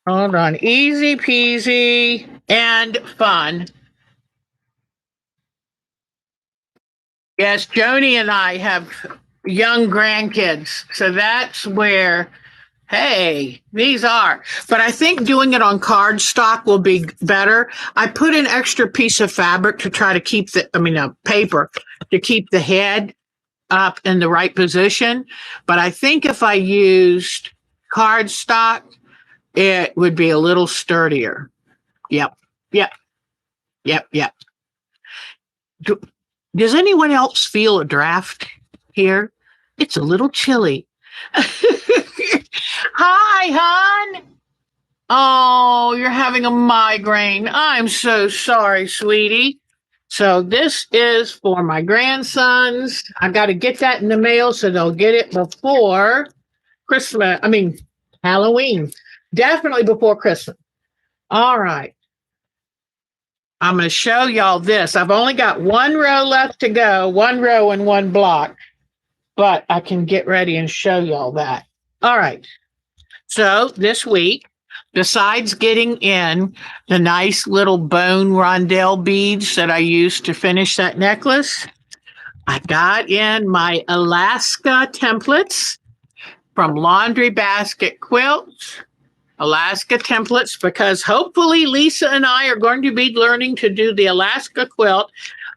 Hold on. Easy peasy and fun. Yes, Joni and I have young grandkids. So that's where, hey, these are. But I think doing it on cardstock will be better. I put an extra piece of fabric to try to keep paper to keep the head up in the right position. But I think if I used cardstock, it would be a little sturdier. Yep. Does anyone else feel a draft here? It's a little chilly. Hi, hon. Oh, you're having a migraine. I'm so sorry, sweetie. So this is for my grandsons. I got to get that in the mail so they'll get it before Halloween. Definitely before Christmas. All right. I'm going to show y'all this. I've only got one row left to go, one row and one block, but I can get ready and show y'all that. All right. So this week, besides getting in the nice little bone rondelle beads that I used to finish that necklace, I got in my Alaska templates from Laundry Basket Quilts. Alaska templates, because hopefully Lisa and I are going to be learning to do the Alaska quilt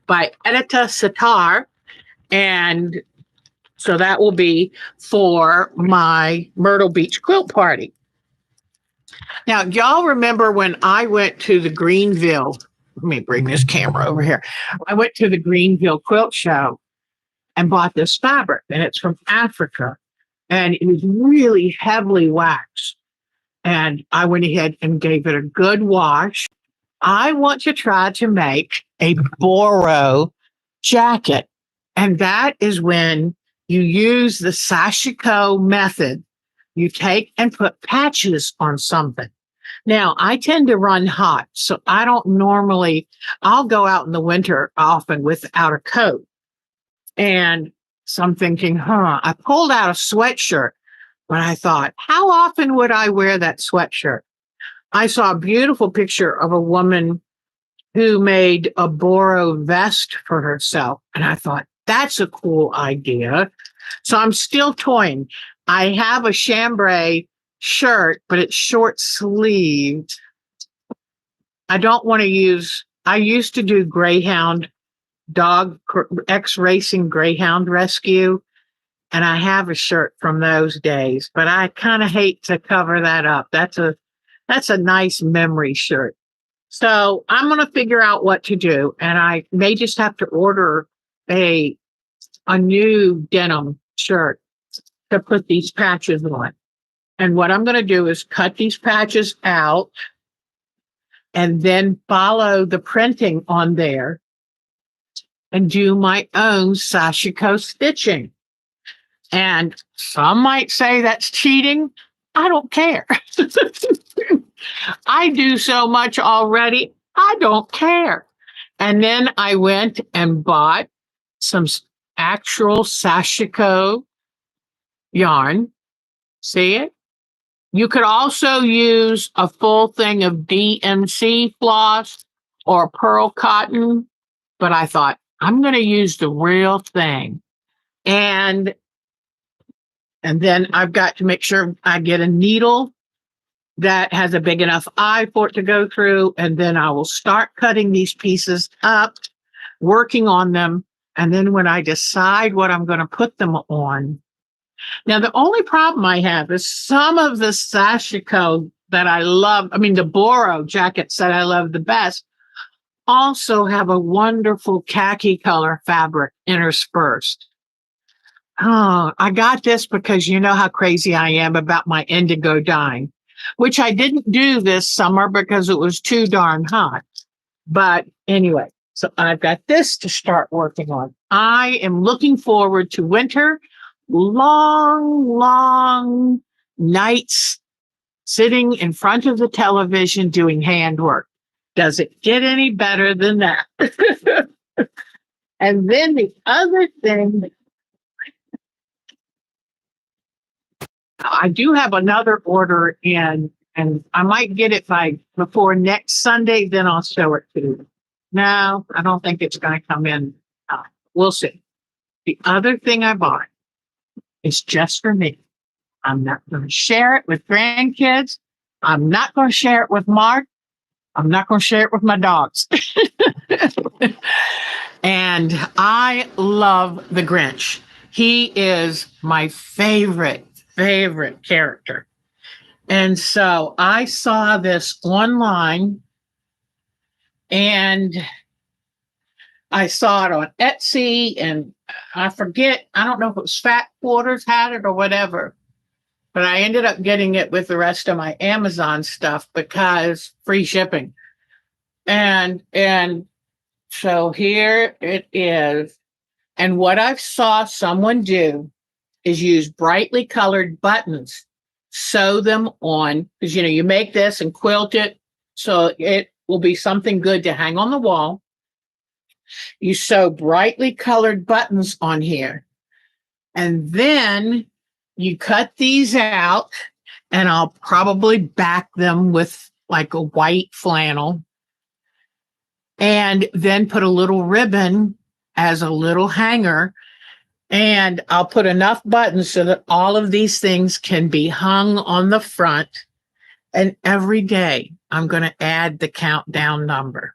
by Edita Sitar. And so that will be for my Myrtle Beach quilt party. Now, y'all remember when I went to the Greenville, let me bring this camera over here. I went to the Greenville quilt show and bought this fabric, and it's from Africa. And it was really heavily waxed. And I went ahead and gave it a good wash. I want to try to make a Boro jacket. And that is when you use the sashiko method. You take and put patches on something. Now, I tend to run hot, so I don't normally, I'll go out in the winter often without a coat. And so I'm thinking, I pulled out a sweatshirt, but I thought, how often would I wear that sweatshirt? I saw a beautiful picture of a woman who made a Boro vest for herself. And I thought, that's a cool idea. So I'm still toying. I have a chambray shirt, but it's short sleeved. I don't want to use, I used to do Greyhound dog, ex-racing Greyhound rescue. And I have a shirt from those days, but I kind of hate to cover that up. That's a nice memory shirt. So I'm going to figure out what to do. And I may just have to order a new denim shirt to put these patches on. And what I'm going to do is cut these patches out and then follow the printing on there and do my own sashiko stitching. And some might say that's cheating. I don't care. I do so much already. I don't care. And then I went and bought some actual sashiko yarn. See it? You could also use a full thing of DMC floss or pearl cotton, but I thought I'm going to use the real thing. And then I've got to make sure I get a needle that has a big enough eye for it to go through. And then I will start cutting these pieces up, working on them. And then when I decide what I'm going to put them on. Now, the only problem I have is some of the sashiko that I love, the Boro jackets that I love the best, also have a wonderful khaki color fabric interspersed. Oh, I got this because you know how crazy I am about my indigo dyeing, which I didn't do this summer because it was too darn hot. But anyway, so I've got this to start working on. I am looking forward to winter, long nights sitting in front of the television doing handwork. Does it get any better than that? And then the other thing, I do have another order in, and I might get it before next Sunday, then I'll show it to you. No, I don't think it's going to come in. We'll see. The other thing I bought is just for me. I'm not going to share it with grandkids. I'm not going to share it with Mark. I'm not going to share it with my dogs. And I love the Grinch. He is my favorite character. And so I saw this online and I saw it on Etsy, and I forget, I don't know if it was Fat Quarters had it or whatever, but I ended up getting it with the rest of my Amazon stuff because free shipping. And so here it is. And what I saw someone do is use brightly colored buttons, sew them on, because you make this and quilt it, So it will be something good to hang on the wall. You sew brightly colored buttons on here. And then you cut these out, and I'll probably back them with like a white flannel, and then put a little ribbon as a little hanger. And I'll put enough buttons so that all of these things can be hung on the front. And every day I'm going to add the countdown number.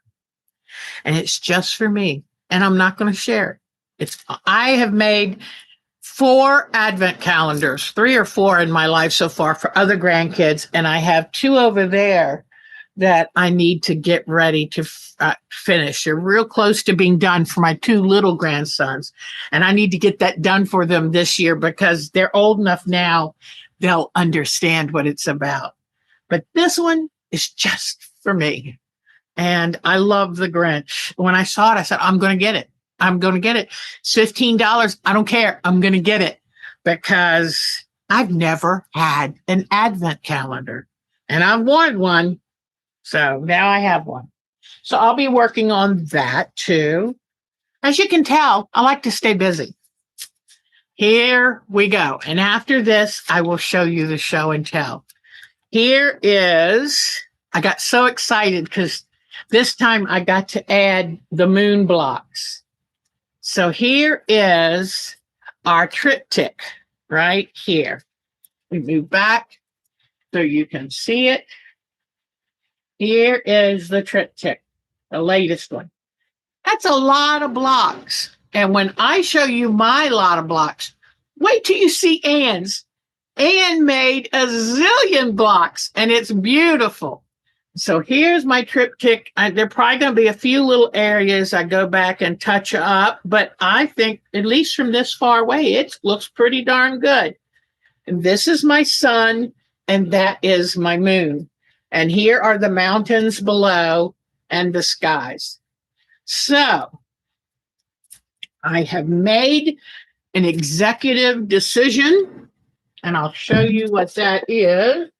And it's just for me. And I'm not going to share it. I have made 4 advent calendars, 3 or 4 in my life so far for other grandkids. And I have 2 over there that I need to get ready to finish. They're real close to being done for my 2 little grandsons. And I need to get that done for them this year because they're old enough now, they'll understand what it's about. But this one is just for me. And I love the Grinch. When I saw it, I said, I'm going to get it. I'm going to get it. It's $15. I don't care. I'm going to get it because I've never had an advent calendar and I wanted one. So now I have one. So I'll be working on that too. As you can tell, I like to stay busy. Here we go. And after this, I will show you the show and tell. Here is, I got so excited because this time I got to add the moon blocks. So here is our triptych right here. We move back so you can see it. Here is the triptych, the latest one. That's a lot of blocks. And when I show you my lot of blocks, wait till you see Anne's. Anne made a zillion blocks, and it's beautiful. So here's my triptych. There are probably going to be a few little areas I go back and touch up, but I think, at least from this far away, it looks pretty darn good. And this is my sun, and that is my moon. And here are the mountains below and the skies. So I have made an executive decision, and I'll show you what that is.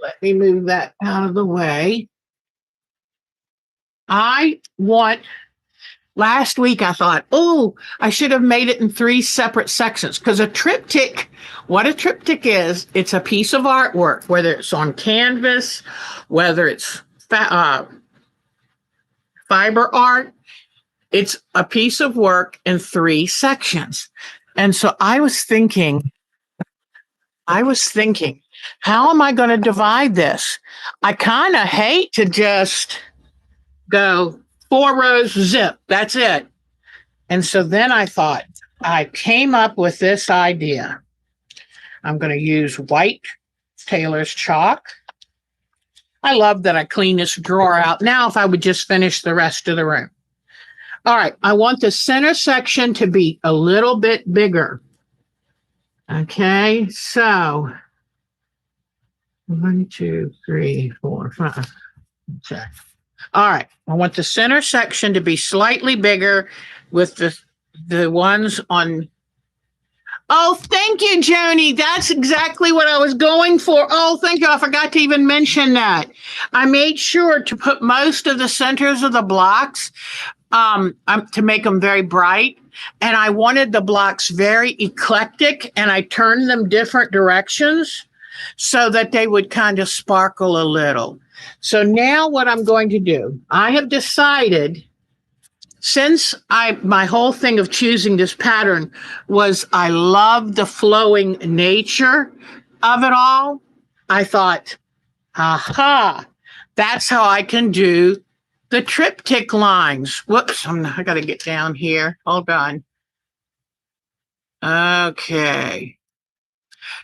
Let me move that out of the way. Last week I thought, oh, I should have made it in 3 separate sections because what a triptych is, it's a piece of artwork, whether it's on canvas, whether it's fiber art, it's a piece of work in 3 sections. And so I was thinking, how am I going to divide this? I kind of hate to just go 4 rows, zip, that's it. And so then I came up with this idea. I'm going to use white Taylor's chalk. I love that I cleaned this drawer out. Now, if I would just finish the rest of the room. All right, I want the center section to be a little bit bigger. Okay, so 1, 2, 3, 4, 5. Okay. All right, I want the center section to be slightly bigger with the ones on. Oh, thank you, Joni. That's exactly what I was going for. Oh, thank you. I forgot to even mention that. I made sure to put most of the centers of the blocks to make them very bright. And I wanted the blocks very eclectic, and I turned them different directions so that they would kind of sparkle a little. So now what I'm going to do, I have decided, since my whole thing of choosing this pattern was I love the flowing nature of it all, I thought, aha, that's how I can do the triptych lines. Whoops, I got to get down here. Hold on. Okay.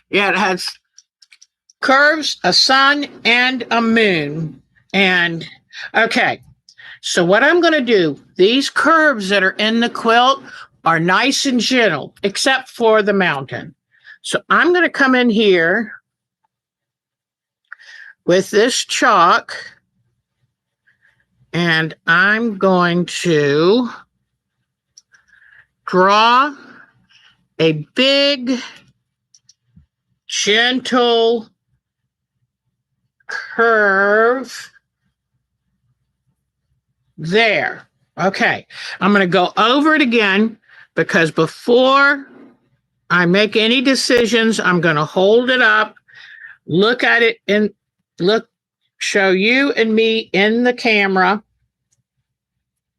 Yeah, it has curves, a sun, and a moon. And okay, so what I'm going to do, these curves that are in the quilt are nice and gentle, except for the mountain. So I'm going to come in here with this chalk, and I'm going to draw a big, gentle curve There. Okay. I'm going to go over it again because before I make any decisions, I'm going to hold it up, look at it, and show you and me in the camera.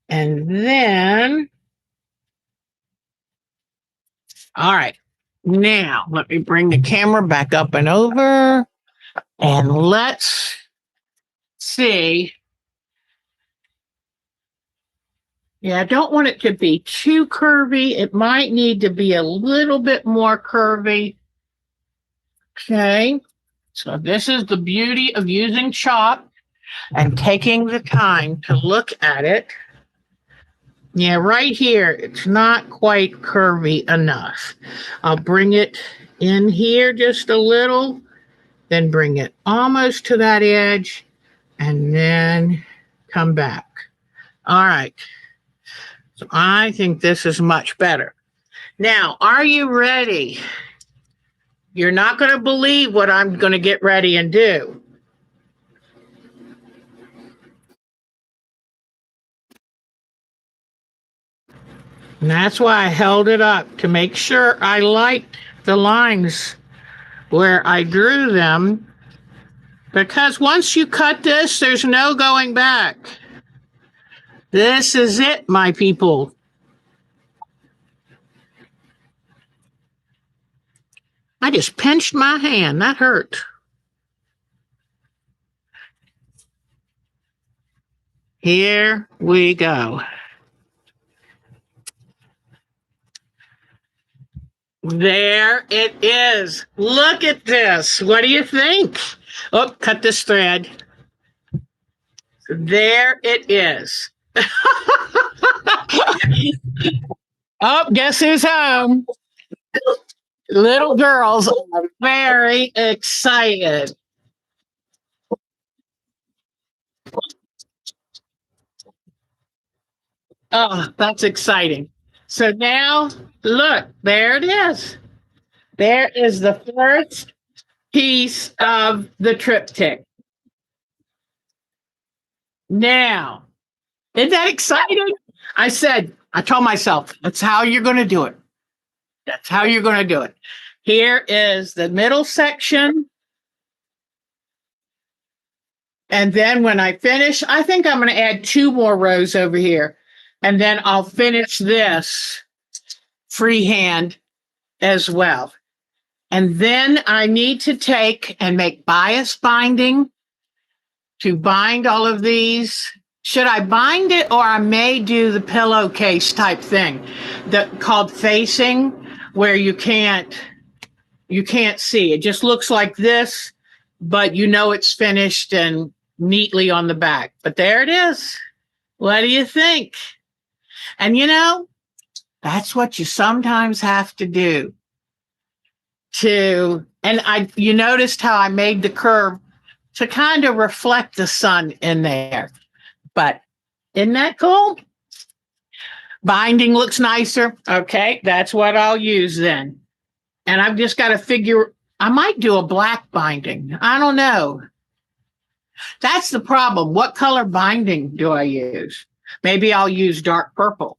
And then, all right. Now, let me bring the camera back up and over, and let's see. Yeah, I don't want it to be too curvy. It might need to be a little bit more curvy. Okay, so this is the beauty of using chalk and taking the time to look at it. Yeah, right here, it's not quite curvy enough. I'll bring it in here just a little, then bring it almost to that edge, and then come back. All right. So I think this is much better. Now, are you ready? You're not going to believe what I'm going to get ready and do. And that's why I held it up to make sure I liked the lines where I drew them. Because once you cut this, there's no going back. This is it, my people. I just pinched my hand. That hurt. Here we go. There it is. Look at this. What do you think? Oh, cut this thread. There it is. Oh, guess who's home? Little girls are very excited. Oh, that's exciting. So now, look, there it is. There is the first piece of the triptych. Now, isn't that exciting? I told myself, that's how you're going to do it. That's how you're going to do it. Here is the middle section. And then when I finish, I think I'm going to add 2 more rows over here. And then I'll finish this freehand as well. And then I need to take and make bias binding to bind all of these. Should I bind it, or I may do the pillowcase type thing that called facing, where you can't see. It just looks like this, but you know it's finished and neatly on the back. But there it is. What do you think? And you know, that's what you sometimes have to do. You noticed how I made the curve to kind of reflect the sun in there. But isn't that cool? Binding looks nicer. Okay, that's what I'll use then. And I've just got to figure, I might do a black binding. I don't know. That's the problem. What color binding do I use? Maybe I'll use dark purple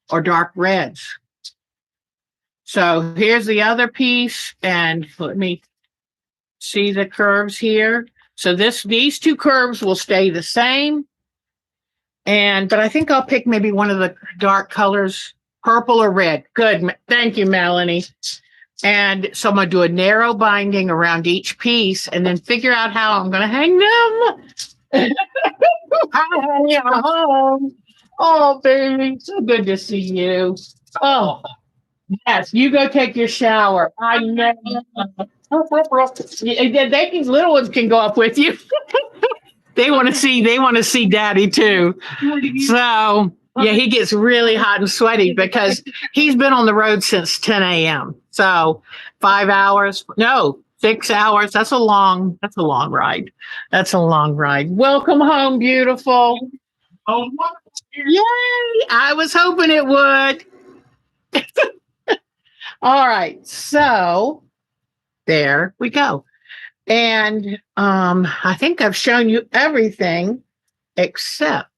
or dark reds. So here's the other piece, and let me see the curves here. So these 2 curves will stay the same. But I think I'll pick maybe one of the dark colors, purple or red. Good. Thank you, Melanie. And so I'm going to do a narrow binding around each piece and then figure out how I'm going to hang them. Oh, baby. So good to see you. Oh, yes. You go take your shower. I know. Little ones can go up with you. They want to see daddy too. So yeah, he gets really hot and sweaty because he's been on the road since 10 a.m. So 5 hours, no, 6 hours. That's a long ride. That's a long ride. Welcome home, beautiful. Oh, yay. I was hoping it would. All right. So there we go. And I think I've shown you everything except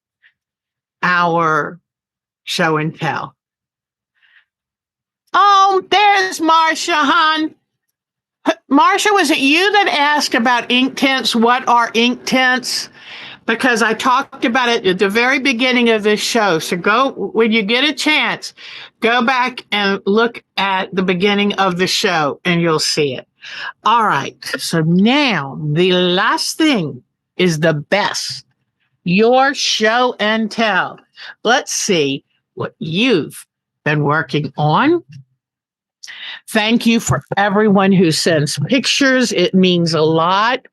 our show and tell. Oh, there's Marcia, hon. Marcia, was it you that asked about ink tints? What are ink tints? Because I talked about it at the very beginning of this show. So go, when you get a chance, go back and look at the beginning of the show and you'll see it. All right. So now the last thing is the best, your show and tell. Let's see what you've been working on. Thank you for everyone who sends pictures. It means a lot.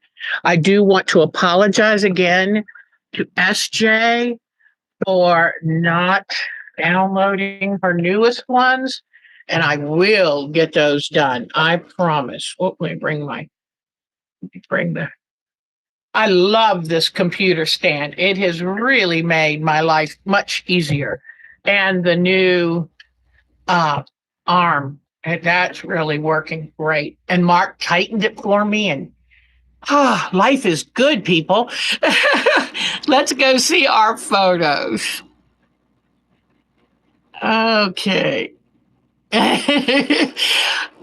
I do want to apologize again to SJ for not downloading her newest ones, and I will get those done. I promise. Oh, let me bring the. I love this computer stand. It has really made my life much easier, and the new arm. And that's really working great. And Mark tightened it for me. And life is good, people. Let's go see our photos. Okay.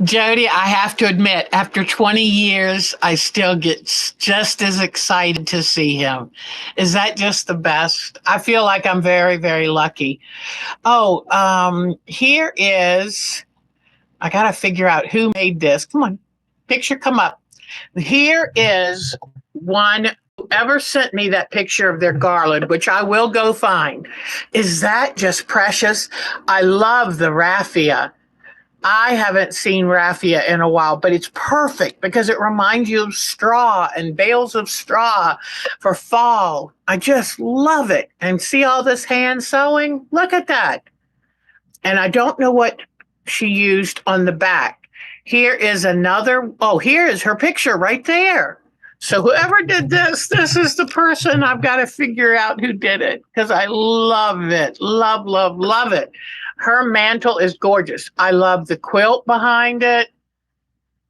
Jody, I have to admit, after 20 years, I still get just as excited to see him. Is that just the best? I feel like I'm very, very lucky. Oh, here is... I got to figure out who made this. Come on, picture come up. Here is one, whoever sent me that picture of their garland, which I will go find. Is that just precious? I love the raffia. I haven't seen raffia in a while, but it's perfect because it reminds you of straw and bales of straw for fall. I just love it. And see all this hand sewing? Look at that. And I don't know what she used on the back. Here is another. Oh, here is her picture right there. So whoever did this is the person. I've got to figure out who did it because I love it. Love, love, love it. Her mantle is gorgeous. I love the quilt behind it.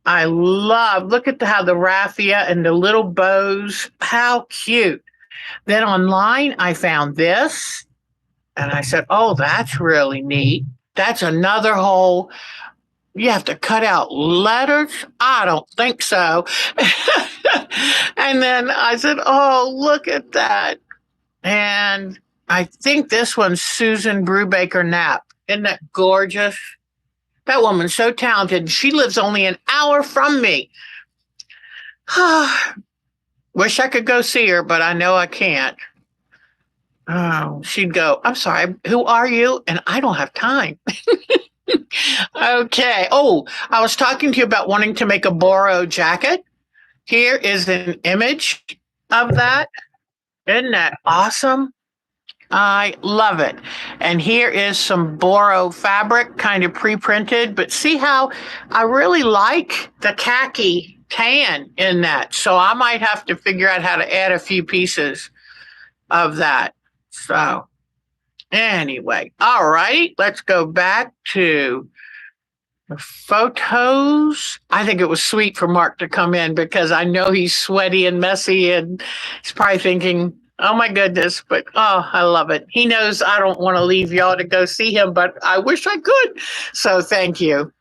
I love, look at how the raffia and the little bows, how cute. Then online, I found this and I said, oh, that's really neat. That's another whole, you have to cut out letters? I don't think so. And then I said, oh, look at that. And I think this one's Susan Brubaker Knapp. Isn't that gorgeous? That woman's so talented. She lives only an hour from me. Wish I could go see her, but I know I can't. Oh, she'd go, I'm sorry, who are you? And I don't have time. Okay. Oh, I was talking to you about wanting to make a Boro jacket. Here is an image of that. Isn't that awesome? I love it. And here is some Boro fabric, kind of pre-printed, but see how I really like the khaki tan in that. So I might have to figure out how to add a few pieces of that. So anyway, all right, let's go back to the photos. I think it was sweet for Mark to come in because I know he's sweaty and messy and he's probably thinking, oh my goodness, but oh, I love it. He knows I don't want to leave y'all to go see him, but I wish I could. So thank you.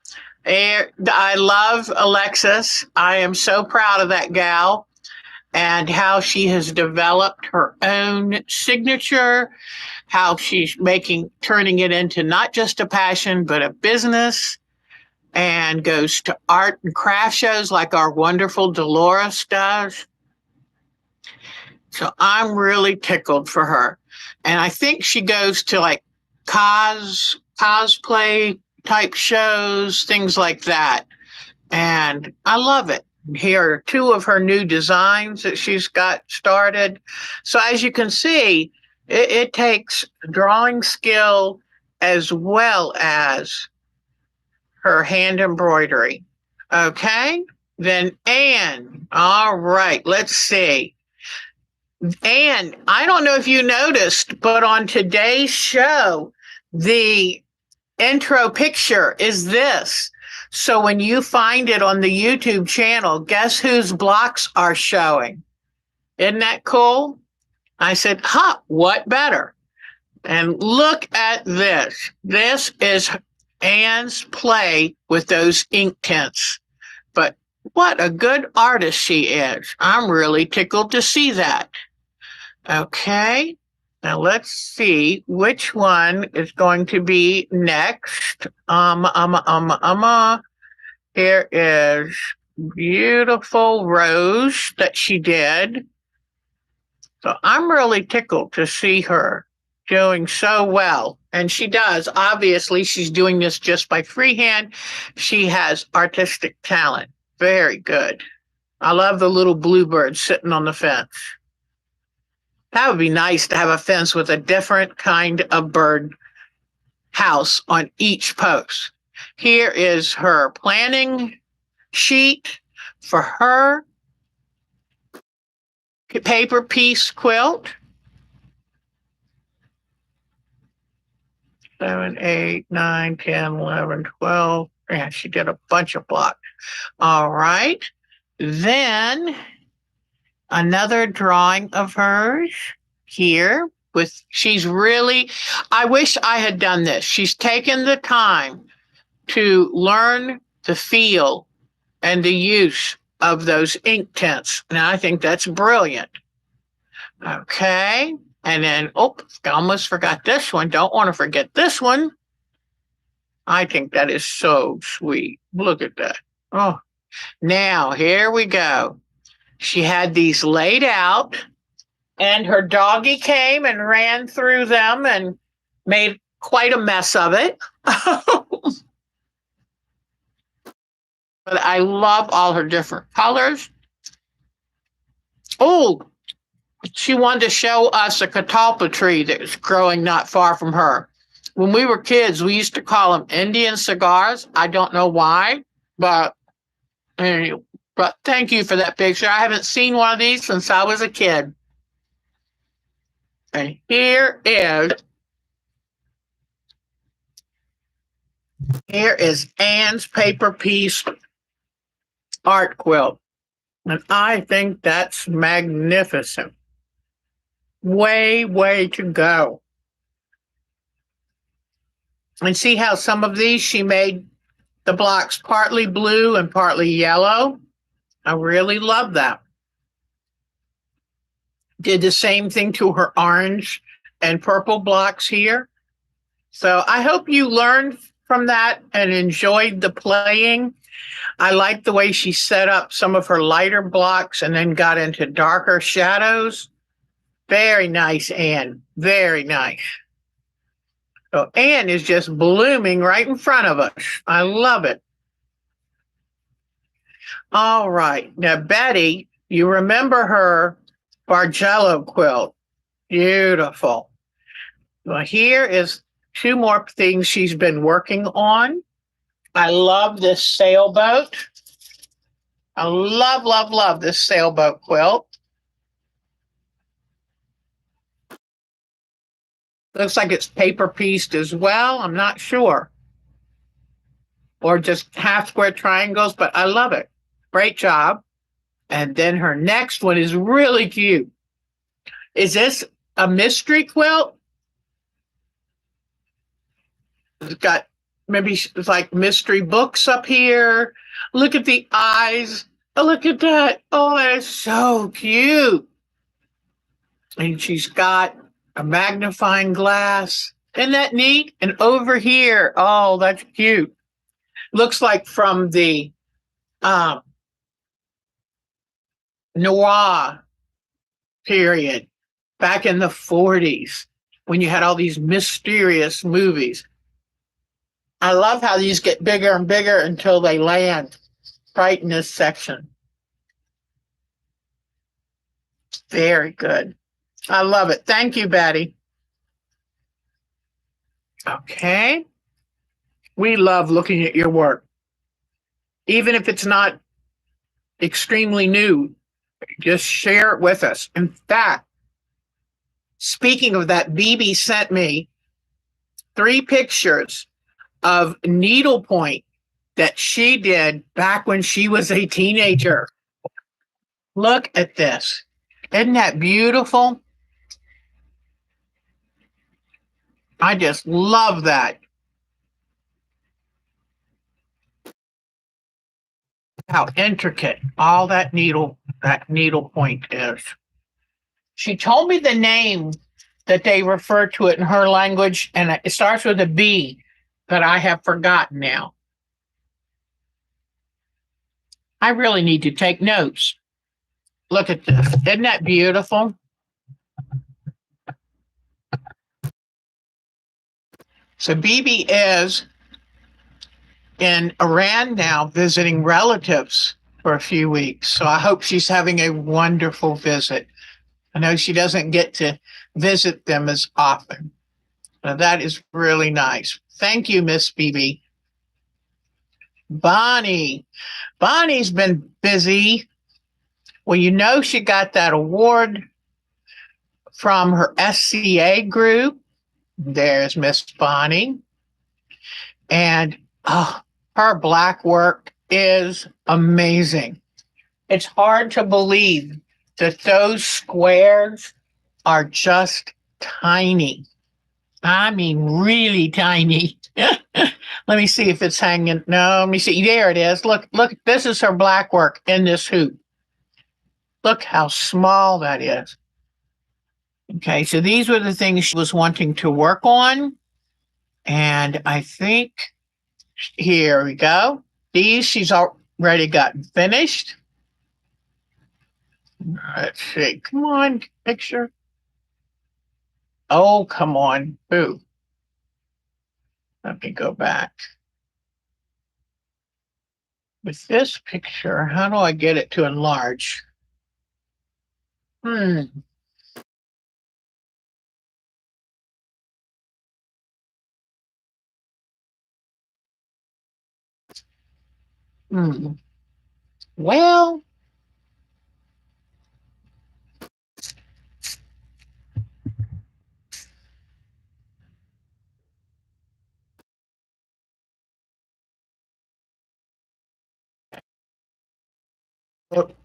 I love Alexis. I am so proud of that gal and how she has developed her own signature, how she's turning it into not just a passion, but a business, and goes to art and craft shows like our wonderful Dolores does. So I'm really tickled for her. And I think she goes to like cosplay type shows, things like that. And I love it. Here are two of her new designs that she's got started. So as you can see, it takes drawing skill as well as her hand embroidery. Okay. Then Anne. All right. Let's see. And I don't know if you noticed, but on today's show, the intro picture is this. So when you find it on the YouTube channel, guess whose blocks are showing? Isn't that cool? I said, huh, what better? And look at this. This is Anne's play with those ink tints. But what a good artist she is. I'm really tickled to see that. Okay, now let's see which one is going to be next. Here is beautiful rose that she did. So I'm really tickled to see her doing so well. And she does. Obviously, she's doing this just by freehand. She has artistic talent. Very good. I love the little bluebird sitting on the fence. That would be nice to have a fence with a different kind of bird house on each post. Here is her planning sheet for her paper piece quilt. 7, 8, 9, 10, 11, 12. Yeah, she did a bunch of blocks. All right. Then another drawing of hers here she's really, I wish I had done this. She's taken the time to learn the feel and the use of those ink tints. And I think that's brilliant. Okay. And then, I almost forgot this one. Don't want to forget this one. I think that is so sweet. Look at that. Oh, now here we go. She had these laid out, and her doggie came and ran through them and made quite a mess of it. But I love all her different colors. Oh, she wanted to show us a catalpa tree that was growing not far from her. When we were kids, we used to call them Indian cigars. I don't know why, but thank you for that picture. I haven't seen one of these since I was a kid. And here is Anne's paper piece art quilt. And I think that's magnificent. Way to go. And see how some of these she made the blocks partly blue and partly yellow. I really love that. Did the same thing to her orange and purple blocks here. So I hope you learned from that and enjoyed the playing. I like the way she set up some of her lighter blocks and then got into darker shadows. Very nice, Anne. Very nice. So Anne is just blooming right in front of us. I love it. All right. Now, Betty, you remember her Bargello quilt. Beautiful. Well, here is 2 more things she's been working on. I love this sailboat. I love this sailboat quilt. Looks like it's paper pieced as well. I'm not sure. Or just half square triangles, but I love it. Great job. And then her next one is really cute. Is this a mystery quilt? It's got maybe it's like mystery books up here. Look at the eyes. Oh, look at that. Oh, that is so cute. And she's got a magnifying glass. Isn't that neat? And over here, oh, that's cute. Looks like from the noir period back in the 40s when you had all these mysterious movies. I love how these get bigger and bigger until they land right in this section. Very good. I love it. Thank you, Betty. Okay. We love looking at your work. Even if it's not extremely new, just share it with us. In fact, speaking of that, BB sent me 3 pictures of needlepoint that she did back when she was a teenager. Look at this. Isn't that beautiful? I just love that. How intricate all that needle point is. She told me the name that they refer to it in her language, and it starts with a B, but I have forgotten now. I really need to take notes. Look at this. Isn't that beautiful? So BB is in Iran now visiting relatives for a few weeks. So I hope she's having a wonderful visit. I know she doesn't get to visit them as often. Now that is really nice. Thank you, Miss BB. Bonnie. Bonnie's been busy. Well, you know, she got that award from her SCA group. There's Miss Bonnie. And her black work is amazing. It's hard to believe that those squares are just tiny. I mean, really tiny. Let me see if it's hanging. No, let me see. There it is. Look, this is her black work in this hoop. Look how small that is. Okay, so these were the things she was wanting to work on. And I think, here we go. These she's already gotten finished. Let's see. Come on, picture. Oh, come on. Ooh. Let me go back. With this picture, how do I get it to enlarge? Hmm. Well,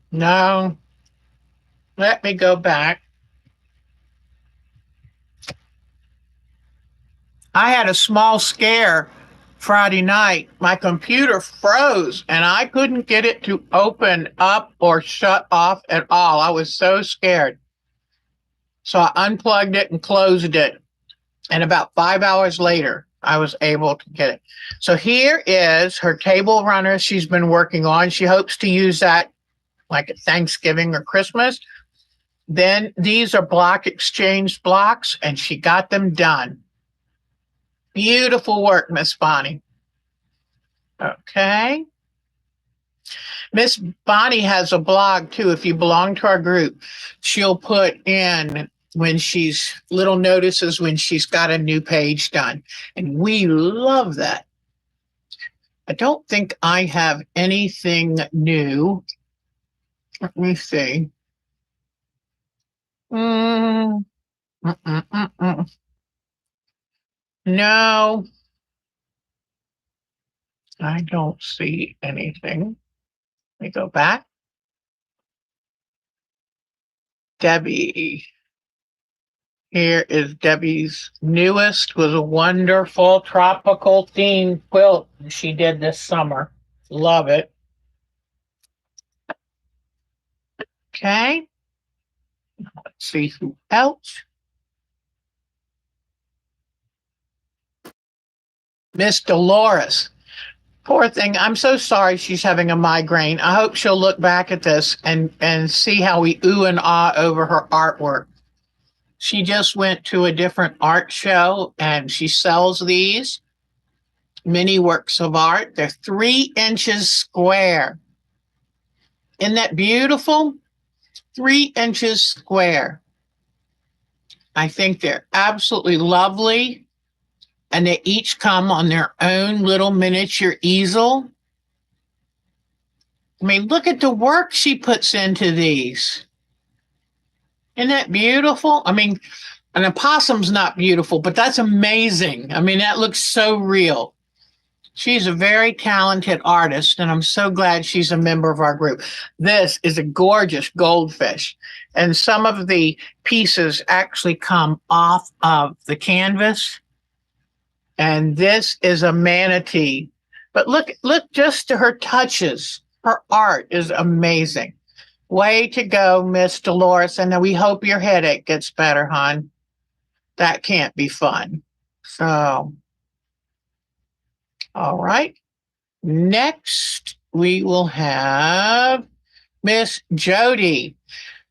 no. Let me go back. I had a small scare Friday night. My computer froze and I couldn't get it to open up or shut off at all. I was so scared. So I unplugged it and closed it. And about 5 hours later, I was able to get it. So here is her table runner she's been working on. She hopes to use that like at Thanksgiving or Christmas. Then these are block exchange blocks, and she got them done. Beautiful work, Miss Bonnie. Okay. Miss Bonnie has a blog too. If you belong to our group, she'll put in when she's little notices when she's got a new page done. And we love that. I don't think I have anything new. Let me see. No, I don't see anything. Let me go back. Debbie. Here is Debbie's newest, was a wonderful tropical theme quilt she did this summer. Love it. Okay. Let's see who else. Miss Dolores. Poor thing. I'm so sorry she's having a migraine. I hope she'll look back at this and see how we ooh and ah over her artwork. She just went to a different art show and she sells these mini works of art. They're 3 inches square. Isn't that beautiful? 3 inches square. I think they're absolutely lovely. And they each come on their own little miniature easel. I mean, look at the work she puts into these. Isn't that beautiful? I mean, an opossum's not beautiful, but that's amazing. I mean, that looks so real. She's a very talented artist, and I'm so glad she's a member of our group. This is a gorgeous goldfish, and some of the pieces actually come off of the canvas. And this is a manatee. But look just to her touches. Her art is amazing. Way to go, Miss Dolores. And we hope your headache gets better, hon. That can't be fun. So, all right. Next, we will have Miss Jody.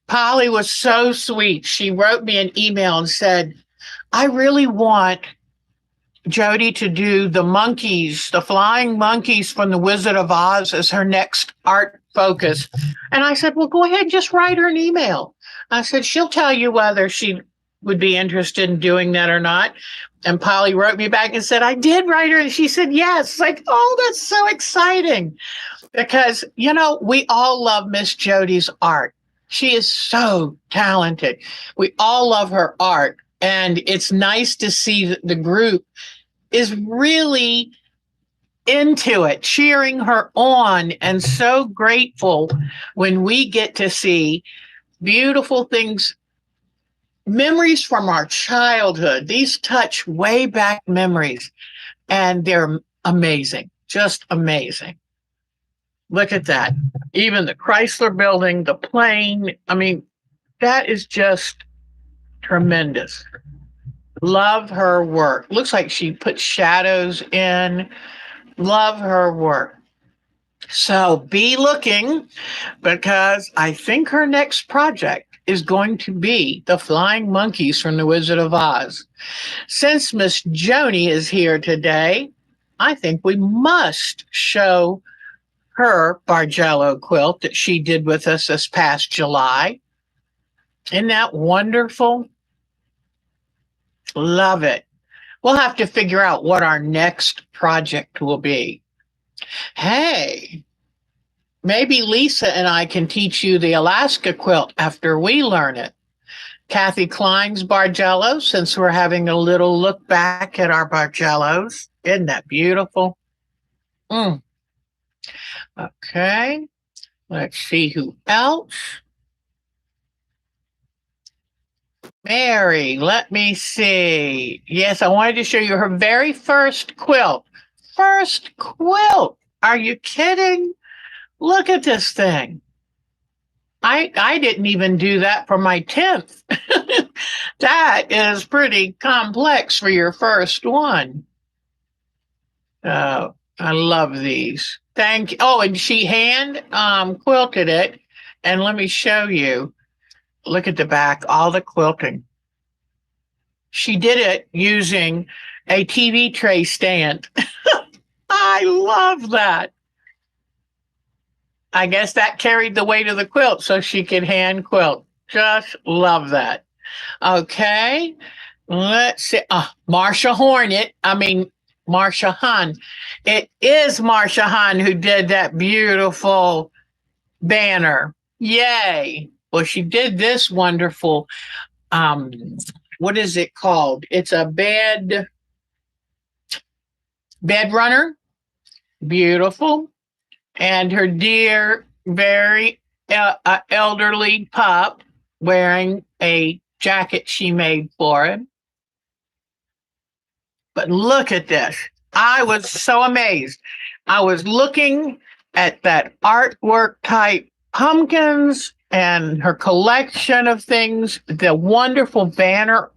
Polly was so sweet. She wrote me an email and said, I really want Jody to do the monkeys, the flying monkeys from the Wizard of Oz as her next art focus. And I said, well, go ahead and just write her an email. I said, she'll tell you whether she would be interested in doing that or not. And Polly wrote me back and said, I did write her. And she said, yes. It's like, oh, that's so exciting. Because, you know, we all love Miss Jody's art. She is so talented. We all love her art. And it's nice to see that the group is really into it, cheering her on, and so grateful when we get to see beautiful things, memories from our childhood. These touch way back memories, and they're amazing, just amazing. Look at that. Even the Chrysler building, the plane. I mean, that is just tremendous. Love her work. Looks like she put shadows in. Love her work. So be looking, because I think her next project is going to be the flying monkeys from the Wizard of Oz. Since Miss Joni is here today, I think we must show her Bargello quilt that she did with us this past July. Isn't that wonderful? Love it. We'll have to figure out what our next project will be. Hey, maybe Lisa and I can teach you the Alaska quilt after we learn it. Kathy Klein's Bargello, since we're having a little look back at our Bargellos. Isn't that beautiful? Okay, let's see who else. Mary, let me see. Yes, I wanted to show you her very first quilt. First quilt. Are you kidding? Look at this thing. I didn't even do that for my 10th. That is pretty complex for your first one. I love these. Thank you. Oh, and she hand quilted it. And let me show you. Look at the back, all the quilting. She did it using a TV tray stand. I love that. I guess that carried the weight of the quilt so she could hand quilt. Just love that. Okay, let's see. Marsha Hahn. It is Marsha Hahn who did that beautiful banner. Yay. Well, she did this wonderful, what is it called? It's a bed runner. Beautiful. And her dear, very elderly pup wearing a jacket she made for him. But look at this. I was so amazed. I was looking at that artwork type pumpkins and her collection of things, the wonderful banner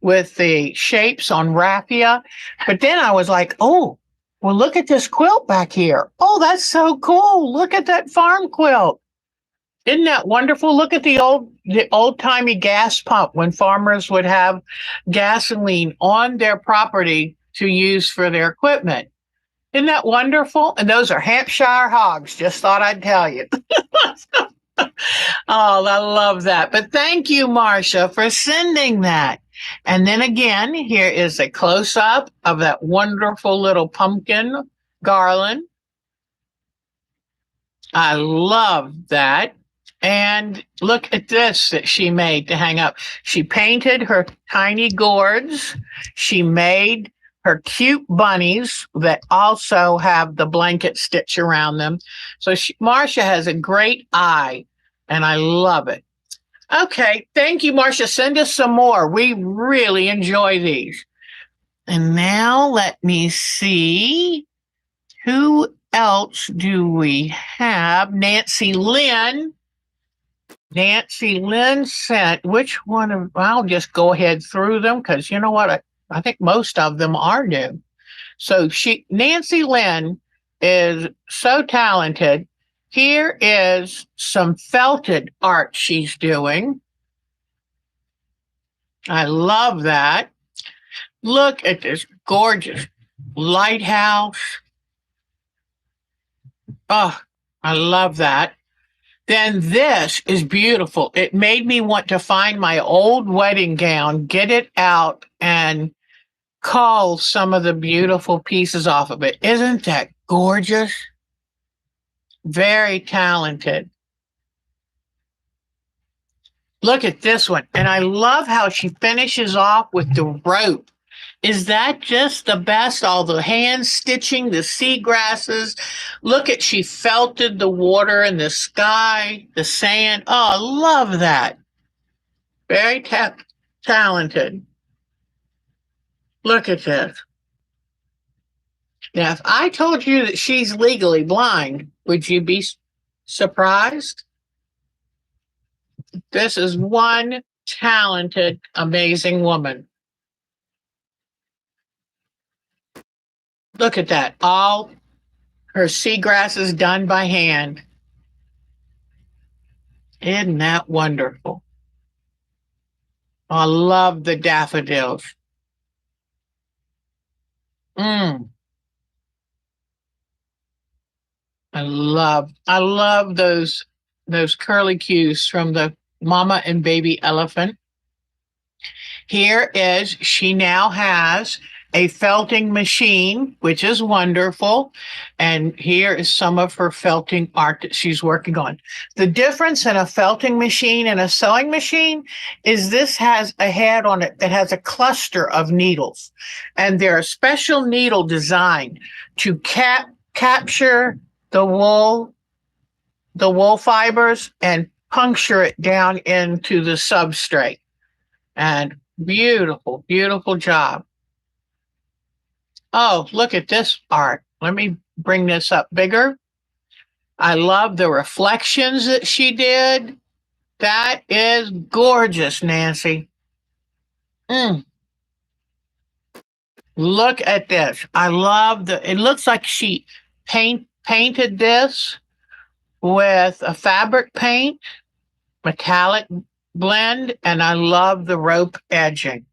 with the shapes on raffia. But then I was like, oh, well, look at this quilt back here. Oh, that's so cool. Look at that farm quilt. Isn't that wonderful? Look at the old-timey gas pump when farmers would have gasoline on their property to use for their equipment. Isn't that wonderful? And those are Hampshire hogs. Just thought I'd tell you. Oh, I love that. But thank you, Marsha, for sending that. And then again, here is a close-up of that wonderful little pumpkin garland. I love that. And look at this that she made to hang up. She painted her tiny gourds. She made her cute bunnies that also have the blanket stitch around them. So Marsha has a great eye, and I love it. Okay, thank you, Marsha. Send us some more. We really enjoy these. And now let me see. Who else do we have? Nancy Lynn. Nancy Lynn sent, which one of, I'll just go ahead through them because you know what? I think most of them are new. So Nancy Lynn is so talented. Here is some felted art she's doing. I love that. Look at this gorgeous lighthouse. Oh, I love that. Then this is beautiful. It made me want to find my old wedding gown, get it out, and cull some of the beautiful pieces off of it. Isn't that gorgeous? Very talented. Look at this one. And I love how she finishes off with the rope. Is that just the best? All the hand stitching, the seagrasses. Look at, she felted the water and the sky, the sand. Oh, I love that. Very talented. Look at this. Now, if I told you that she's legally blind, would you be surprised? This is one talented, amazing woman. Look at that. All her seagrasses done by hand. Isn't that wonderful? I love the daffodils. I love those curly cues from the mama and baby elephant. Here is, she now has a felting machine, which is wonderful. And here is some of her felting art that she's working on. The difference in a felting machine and a sewing machine is this has a head on it that has a cluster of needles. And they're a special needle designed to capture the wool fibers and puncture it down into the substrate. And beautiful, beautiful job. Oh, look at this art. Let me bring this up bigger. I love the reflections that she did. That is gorgeous, Nancy. Look at this. I love it looks like she painted this with a fabric paint, metallic blend, and I love the rope edging.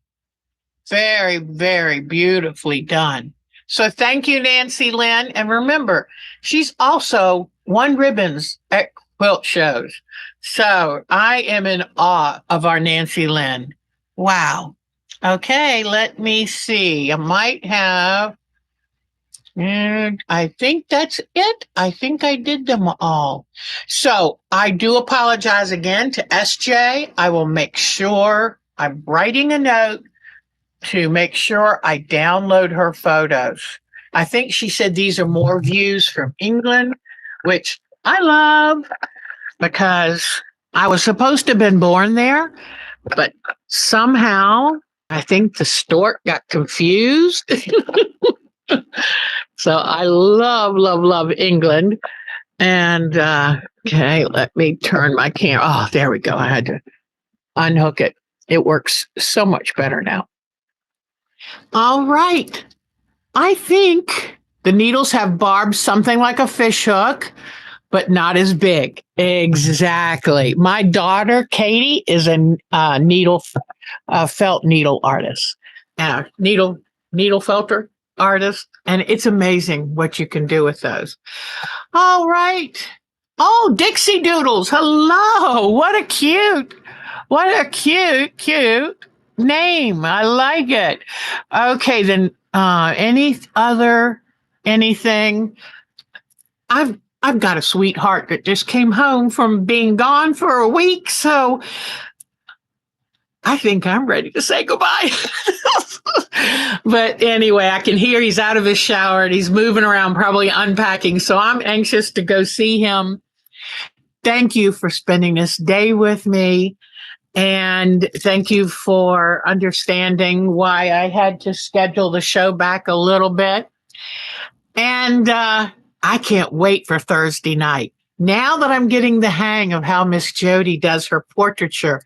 Very, very beautifully done. So thank you, Nancy Lynn. And remember, she's also won ribbons at quilt shows. So I am in awe of our Nancy Lynn. Wow. Okay, let me see. I might have, and I think that's it. I think I did them all. So I do apologize again to SJ. I will make sure I'm writing a note to make sure I download her photos. I think she said these are more views from England, which I love because I was supposed to have been born there, but somehow I think the stork got confused. So I love, love, love England. And okay, let me turn my camera. Oh, there we go. I had to unhook it. It works so much better now. All right. I think the needles have barbs something like a fish hook, but not as big. Exactly. My daughter, Katie, is a felt needle artist, needle felter artist, and it's amazing what you can do with those. All right. Oh, Dixie Doodles. Hello. What a cute name. I like it. Okay, then anything? I've got a sweetheart that just came home from being gone for a week, so I think I'm ready to say goodbye. But anyway, I can hear he's out of his shower and he's moving around, probably unpacking, so I'm anxious to go see him. Thank you for spending this day with me. And thank you for understanding why I had to schedule the show back a little bit. And I can't wait for Thursday night. Now that I'm getting the hang of how Miss Jody does her portraiture,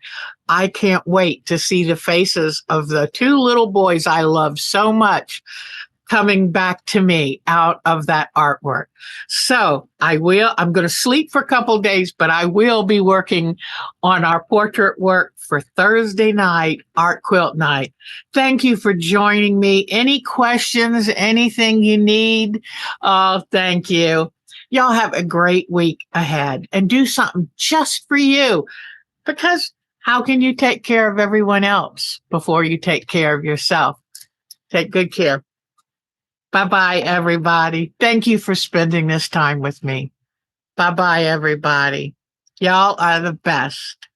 I can't wait to see the faces of the two little boys I love so much coming back to me out of that artwork. So I'm going to sleep for a couple days, but I will be working on our portrait work for Thursday night, Art Quilt Night. Thank you for joining me. Any questions, anything you need? Oh, thank you. Y'all have a great week ahead and do something just for you, because how can you take care of everyone else before you take care of yourself? Take good care. Bye-bye, everybody. Thank you for spending this time with me. Bye-bye, everybody. Y'all are the best.